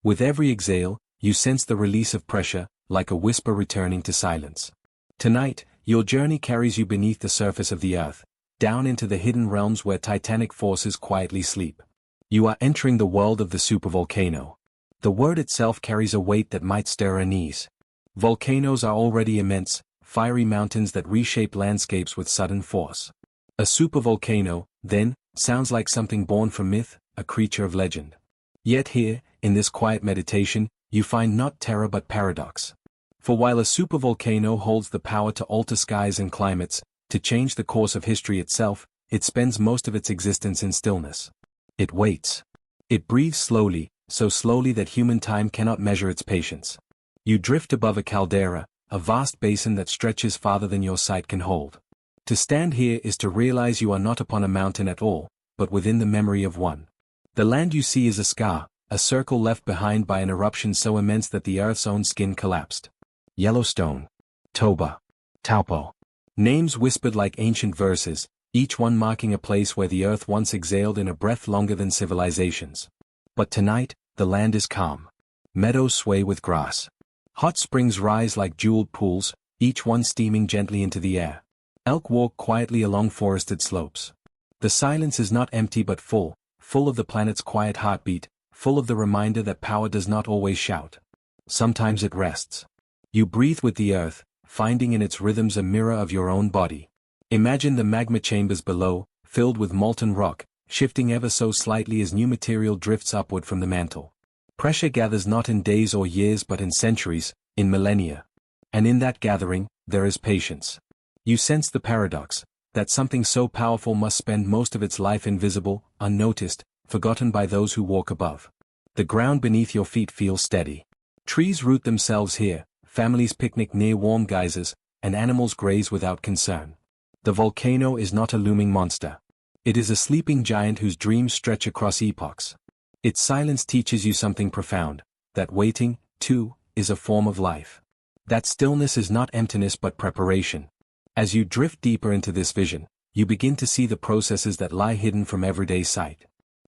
A: With every exhale, you sense the release of pressure, like a whisper returning to silence. Tonight, your journey carries you beneath the surface of the Earth, down into the hidden realms where titanic forces quietly sleep. You are entering the world of the supervolcano. The word itself carries a weight that might stir our knees. Volcanoes are already immense, fiery mountains that reshape landscapes with sudden force. A supervolcano, then, sounds like something born from myth, a creature of legend. Yet here, in this quiet meditation, you find not terror but paradox. For while a supervolcano holds the power to alter skies and climates, to change the course of history itself, it spends most of its existence in stillness. It waits. It breathes slowly, so slowly that human time cannot measure its patience. You drift above a caldera, a vast basin that stretches farther than your sight can hold. To stand here is to realize you are not upon a mountain at all, but within the memory of one. The land you see is a scar, a circle left behind by an eruption so immense that the Earth's own skin collapsed. Yellowstone. Toba. Taupo. Names whispered like ancient verses, each one marking a place where the Earth once exhaled in a breath longer than civilizations. But tonight, the land is calm. Meadows sway with grass. Hot springs rise like jeweled pools, each one steaming gently into the air. Elk walk quietly along forested slopes. The silence is not empty but full, full of the planet's quiet heartbeat, full of the reminder that power does not always shout. Sometimes it rests. You breathe with the Earth, finding in its rhythms a mirror of your own body. Imagine the magma chambers below, filled with molten rock, shifting ever so slightly as new material drifts upward from the mantle. Pressure gathers not in days or years but in centuries, in millennia. And in that gathering, there is patience. You sense the paradox, that something so powerful must spend most of its life invisible, unnoticed, forgotten by those who walk above. The ground beneath your feet feels steady. Trees root themselves here, families picnic near warm geysers, and animals graze without concern. The volcano is not a looming monster. It is a sleeping giant whose dreams stretch across epochs. Its silence teaches you something profound, that waiting, too, is a form of life. That stillness is not emptiness but preparation. As you drift deeper into this vision, you begin to see the processes that lie hidden from everyday sight.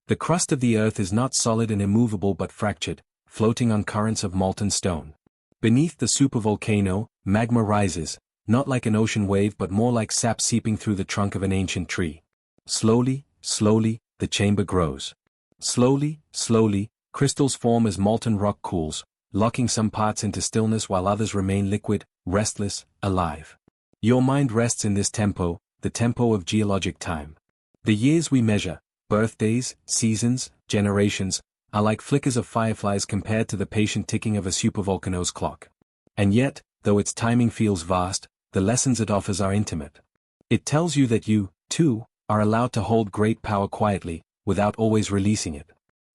A: The crust of the Earth is not solid and immovable but fractured, floating on currents of molten stone. Beneath the supervolcano, magma rises, not like an ocean wave but more like sap seeping through the trunk of an ancient tree. Slowly, slowly, the chamber grows. Slowly, slowly, crystals form as molten rock cools, locking some parts into stillness while others remain liquid, restless, alive. Your mind rests in this tempo, the tempo of geologic time. The years we measure, birthdays, seasons, generations, are like flickers of fireflies compared to the patient ticking of a supervolcano's clock. And yet, though its timing feels vast, the lessons it offers are intimate. It tells you that you, too, are allowed to hold great power quietly, without always releasing it.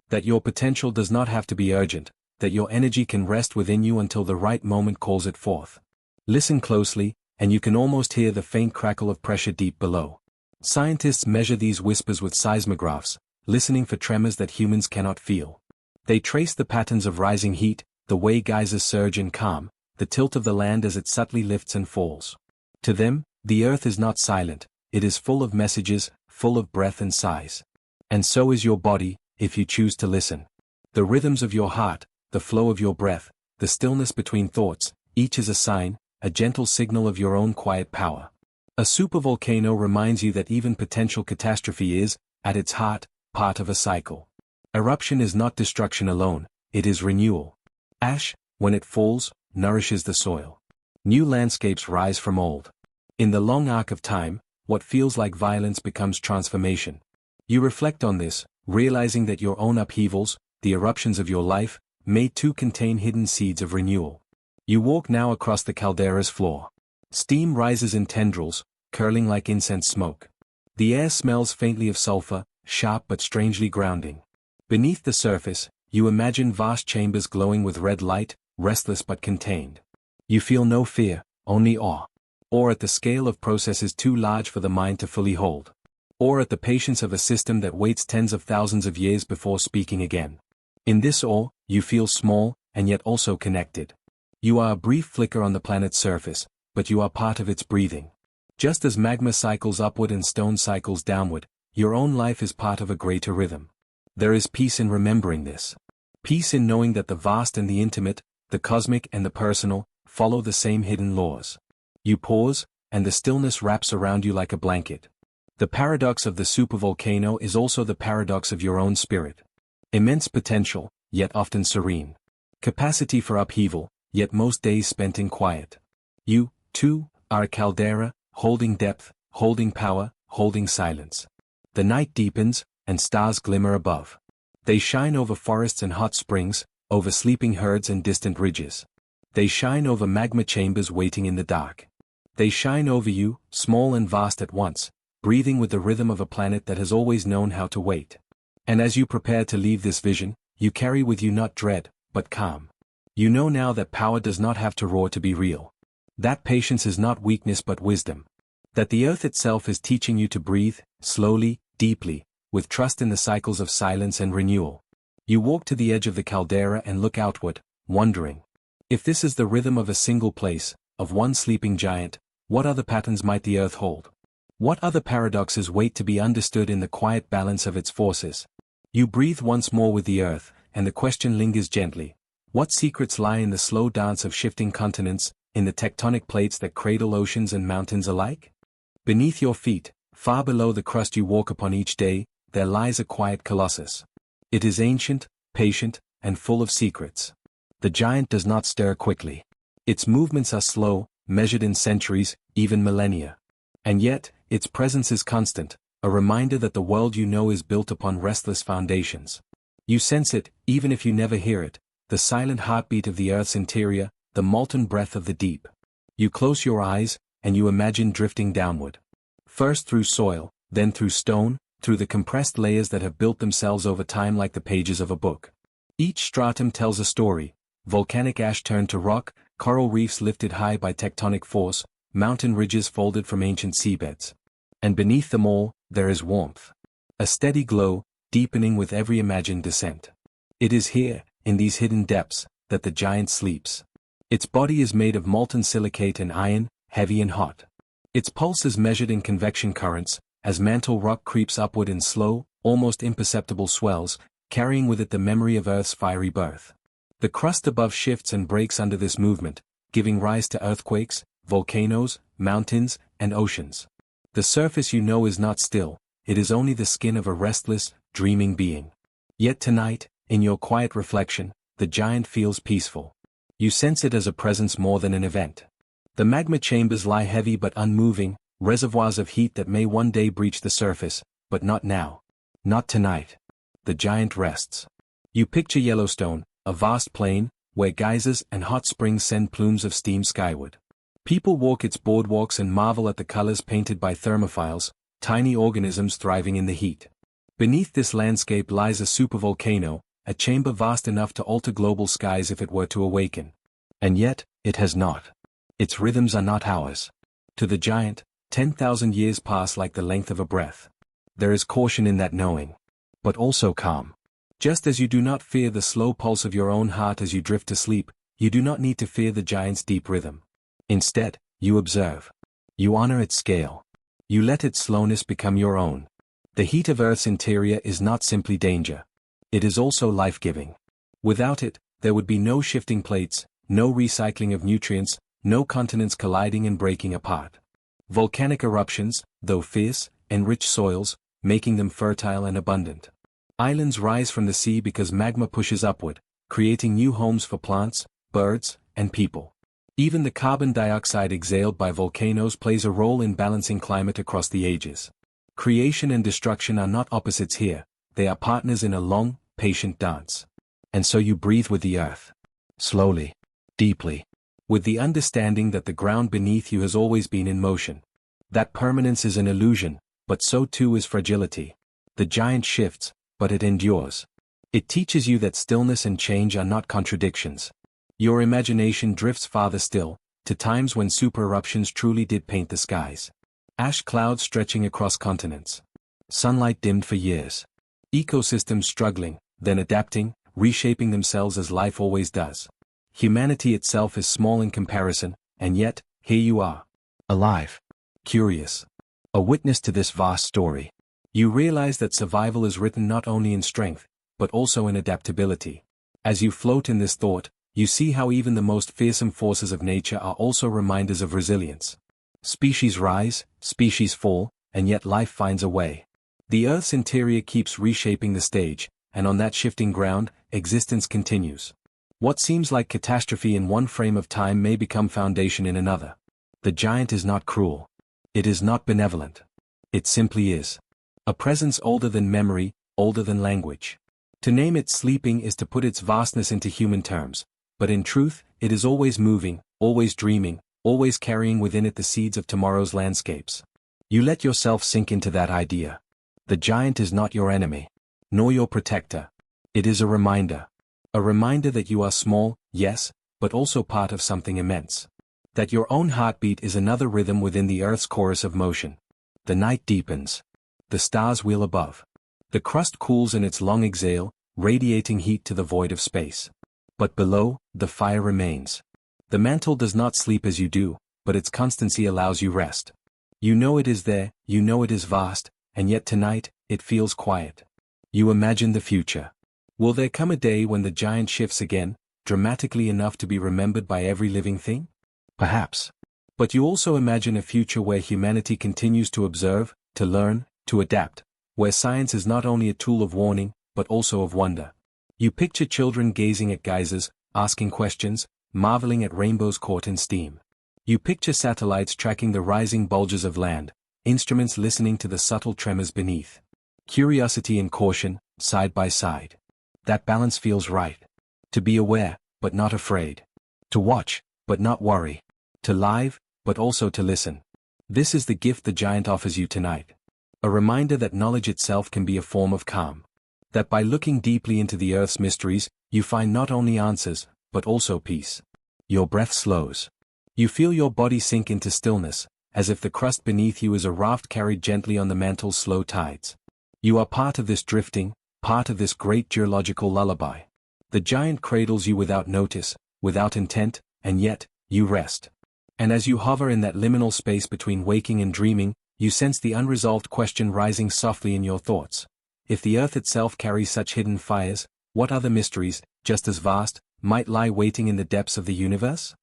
A: That your potential does not have to be urgent, that your energy can rest within you until the right moment calls it forth. Listen closely, and you can almost hear the faint crackle of pressure deep below. Scientists measure these whispers with seismographs, listening for tremors that humans cannot feel. They trace the patterns of rising heat, the way geysers surge and calm, the tilt of the land as it subtly lifts and falls. To them, the Earth is not silent, it is full of messages, full of breath and sighs. And so is your body, if you choose to listen. The rhythms of your heart, the flow of your breath, the stillness between thoughts, each is a sign, a gentle signal of your own quiet power. A supervolcano reminds you that even potential catastrophe is, at its heart, part of a cycle. Eruption is not destruction alone, it is renewal. Ash, when it falls, nourishes the soil. New landscapes rise from old. In the long arc of time, what feels like violence becomes transformation. You reflect on this, realizing that your own upheavals, the eruptions of your life, may too contain hidden seeds of renewal. You walk now across the caldera's floor. Steam rises in tendrils, curling like incense smoke. The air smells faintly of sulfur, sharp but strangely grounding. Beneath the surface, you imagine vast chambers glowing with red light, restless but contained. You feel no fear, only awe. Or at the scale of processes too large for the mind to fully hold. Or at the patience of a system that waits tens of thousands of years before speaking again. In this awe, you feel small, and yet also connected. You are a brief flicker on the planet's surface, but you are part of its breathing. Just as magma cycles upward and stone cycles downward, your own life is part of a greater rhythm. There is peace in remembering this. Peace in knowing that the vast and the intimate, the cosmic and the personal, follow the same hidden laws. You pause, and the stillness wraps around you like a blanket. The paradox of the supervolcano is also the paradox of your own spirit. Immense potential, yet often serene. Capacity for upheaval, yet most days spent in quiet. You, too, are a caldera, holding depth, holding power, holding silence. The night deepens, and stars glimmer above. They shine over forests and hot springs, over sleeping herds and distant ridges. They shine over magma chambers waiting in the dark. They shine over you, small and vast at once, breathing with the rhythm of a planet that has always known how to wait. And as you prepare to leave this vision, you carry with you not dread, but calm. You know now that power does not have to roar to be real. That patience is not weakness but wisdom. That the earth itself is teaching you to breathe, slowly, deeply, with trust in the cycles of silence and renewal. You walk to the edge of the caldera and look outward, wondering. If this is the rhythm of a single place, of one sleeping giant, what other patterns might the earth hold? What other paradoxes wait to be understood in the quiet balance of its forces? You breathe once more with the earth, and the question lingers gently. What secrets lie in the slow dance of shifting continents, in the tectonic plates that cradle oceans and mountains alike? Beneath your feet, far below the crust you walk upon each day, there lies a quiet colossus. It is ancient, patient, and full of secrets. The giant does not stir quickly. Its movements are slow, measured in centuries, even millennia. And yet, its presence is constant, a reminder that the world you know is built upon restless foundations. You sense it, even if you never hear it, the silent heartbeat of the earth's interior, the molten breath of the deep. You close your eyes, and you imagine drifting downward. First through soil, then through stone, through the compressed layers that have built themselves over time like the pages of a book. Each stratum tells a story, volcanic ash turned to rock, coral reefs lifted high by tectonic force, mountain ridges folded from ancient seabeds. And beneath them all, there is warmth. A steady glow, deepening with every imagined descent. It is here, in these hidden depths, that the giant sleeps. Its body is made of molten silicate and iron, heavy and hot. Its pulse is measured in convection currents, as mantle rock creeps upward in slow, almost imperceptible swells, carrying with it the memory of Earth's fiery birth. The crust above shifts and breaks under this movement, giving rise to earthquakes, volcanoes, mountains, and oceans. The surface you know is not still, it is only the skin of a restless, dreaming being. Yet tonight, in your quiet reflection, the giant feels peaceful. You sense it as a presence more than an event. The magma chambers lie heavy but unmoving, reservoirs of heat that may one day breach the surface, but not now. Not tonight. The giant rests. You picture Yellowstone, a vast plain, where geysers and hot springs send plumes of steam skyward. People walk its boardwalks and marvel at the colors painted by thermophiles, tiny organisms thriving in the heat. Beneath this landscape lies a supervolcano, a chamber vast enough to alter global skies if it were to awaken. And yet, it has not. Its rhythms are not ours. To the giant, 10,000 years pass like the length of a breath. There is caution in that knowing. But also calm. Just as you do not fear the slow pulse of your own heart as you drift to sleep, you do not need to fear the giant's deep rhythm. Instead, you observe. You honor its scale. You let its slowness become your own. The heat of Earth's interior is not simply danger. It is also life-giving. Without it, there would be no shifting plates, no recycling of nutrients, no continents colliding and breaking apart. Volcanic eruptions, though fierce, enrich soils, making them fertile and abundant. Islands rise from the sea because magma pushes upward, creating new homes for plants, birds, and people. Even the carbon dioxide exhaled by volcanoes plays a role in balancing climate across the ages. Creation and destruction are not opposites here, they are partners in a long, patient dance. And so you breathe with the earth. Slowly. Deeply. With the understanding that the ground beneath you has always been in motion. That permanence is an illusion, but so too is fragility. The giant shifts, but it endures. It teaches you that stillness and change are not contradictions. Your imagination drifts farther still, to times when super-eruptions truly did paint the skies. Ash clouds stretching across continents. Sunlight dimmed for years. Ecosystems struggling, then adapting, reshaping themselves as life always does. Humanity itself is small in comparison, and yet, here you are. Alive. Curious. A witness to this vast story. You realize that survival is written not only in strength, but also in adaptability. As you float in this thought, you see how even the most fearsome forces of nature are also reminders of resilience. Species rise, species fall, and yet life finds a way. The Earth's interior keeps reshaping the stage, and on that shifting ground, existence continues. What seems like catastrophe in one frame of time may become foundation in another. The giant is not cruel. It is not benevolent. It simply is. A presence older than memory, older than language. To name it sleeping is to put its vastness into human terms. But in truth, it is always moving, always dreaming, always carrying within it the seeds of tomorrow's landscapes. You let yourself sink into that idea. The giant is not your enemy, nor your protector. It is a reminder. A reminder that you are small, yes, but also part of something immense. That your own heartbeat is another rhythm within the Earth's chorus of motion. The night deepens. The stars wheel above. The crust cools in its long exhale, radiating heat to the void of space. But below, the fire remains. The mantle does not sleep as you do, but its constancy allows you rest. You know it is there, you know it is vast, and yet tonight, it feels quiet. You imagine the future. Will there come a day when the giant shifts again, dramatically enough to be remembered by every living thing? Perhaps. But you also imagine a future where humanity continues to observe, to learn, to adapt, where science is not only a tool of warning, but also of wonder. You picture children gazing at geysers, asking questions, marveling at rainbows caught in steam. You picture satellites tracking the rising bulges of land, instruments listening to the subtle tremors beneath. Curiosity and caution, side by side. That balance feels right. To be aware, but not afraid. To watch, but not worry. To live, but also to listen. This is the gift the giant offers you tonight. A reminder that knowledge itself can be a form of calm. That by looking deeply into the Earth's mysteries, you find not only answers, but also peace. Your breath slows. You feel your body sink into stillness, as if the crust beneath you is a raft carried gently on the mantle's slow tides. You are part of this drifting, part of this great geological lullaby. The giant cradles you without notice, without intent, and yet, you rest. And as you hover in that liminal space between waking and dreaming, you sense the unresolved question rising softly in your thoughts. If the Earth itself carries such hidden fires, what other mysteries, just as vast, might lie waiting in the depths of the universe?